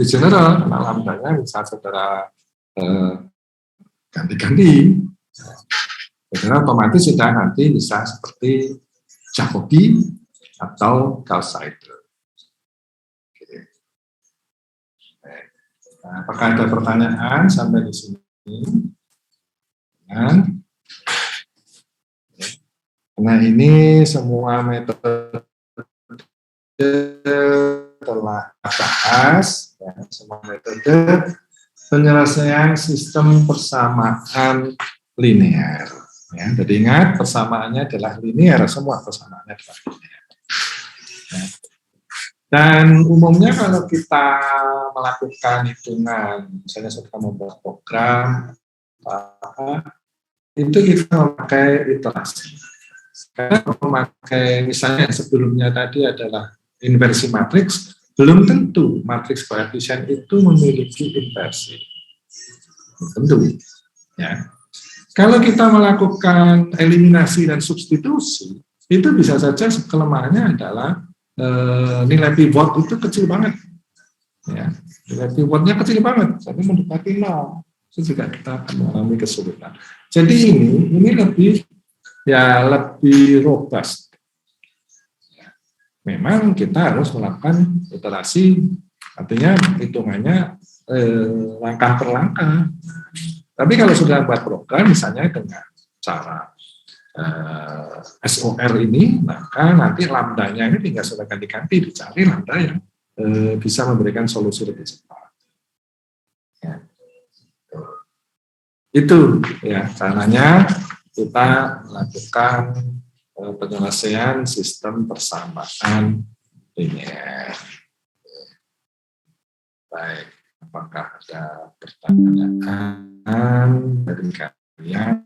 general karena lambdanya bisa saudara ganti-ganti. Saudara otomatis sudah nanti bisa seperti Jacobi atau Gauss-Seidel. Nah, apakah ada pertanyaan sampai di sini? Nah, ini semua metode telah bahas. Ya. semua metode penyelesaian sistem persamaan linear. Ya, jadi ingat persamaannya adalah linear, semua persamaannya adalah linear. Ya. Dan umumnya kalau kita melakukan hitungan, misalnya sudah membuat program, itu kita memakai iterasi. Karena memakai misalnya yang sebelumnya tadi adalah inversi matriks, belum tentu matriks koefisien itu memiliki inversi. Tentu, ya. Kalau kita melakukan eliminasi dan substitusi, itu bisa saja kelemahannya adalah nilai pivot itu kecil banget, ya. Nilai pivotnya kecil banget, jadi mendekati 0. Itu juga kita akan mengalami kesulitan. Jadi ini lebih robust. Memang kita harus melakukan iterasi, artinya hitungannya langkah per langkah. Tapi kalau sudah buat program, misalnya dengan cara SOR ini, maka nanti lambdanya ini tinggal sudah ganti-ganti, dicari lambda yang bisa memberikan solusi lebih cepat. Ya. Itu ya caranya kita melakukan penyelesaian sistem persamaan linear. Baik, apakah ada pertanyaan dari kalian?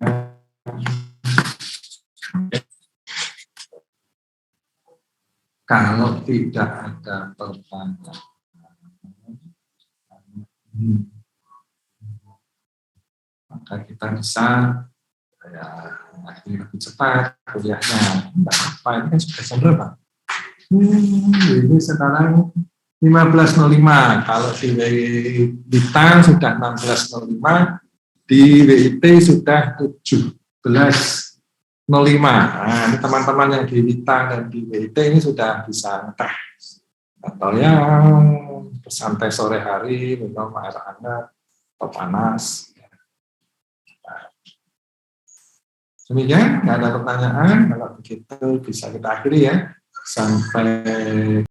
Kalau tidak ada pertanyaan, maka kita bisa akhirnya lebih cepat kuliahnya. Tidak apa, ini kan sudah jam berapa? Ini sekarang 15.05. Kalau di Bintang sudah 16.05, di WIT sudah 17.05. Nah, ini teman-teman yang di Bintang dan di WIT ini sudah bisa ngeteh. Atau yang bersantai sore hari, minum air hangat atau panas. Demikian, nggak ada pertanyaan. Kalau begitu bisa kita akhiri ya. Sampai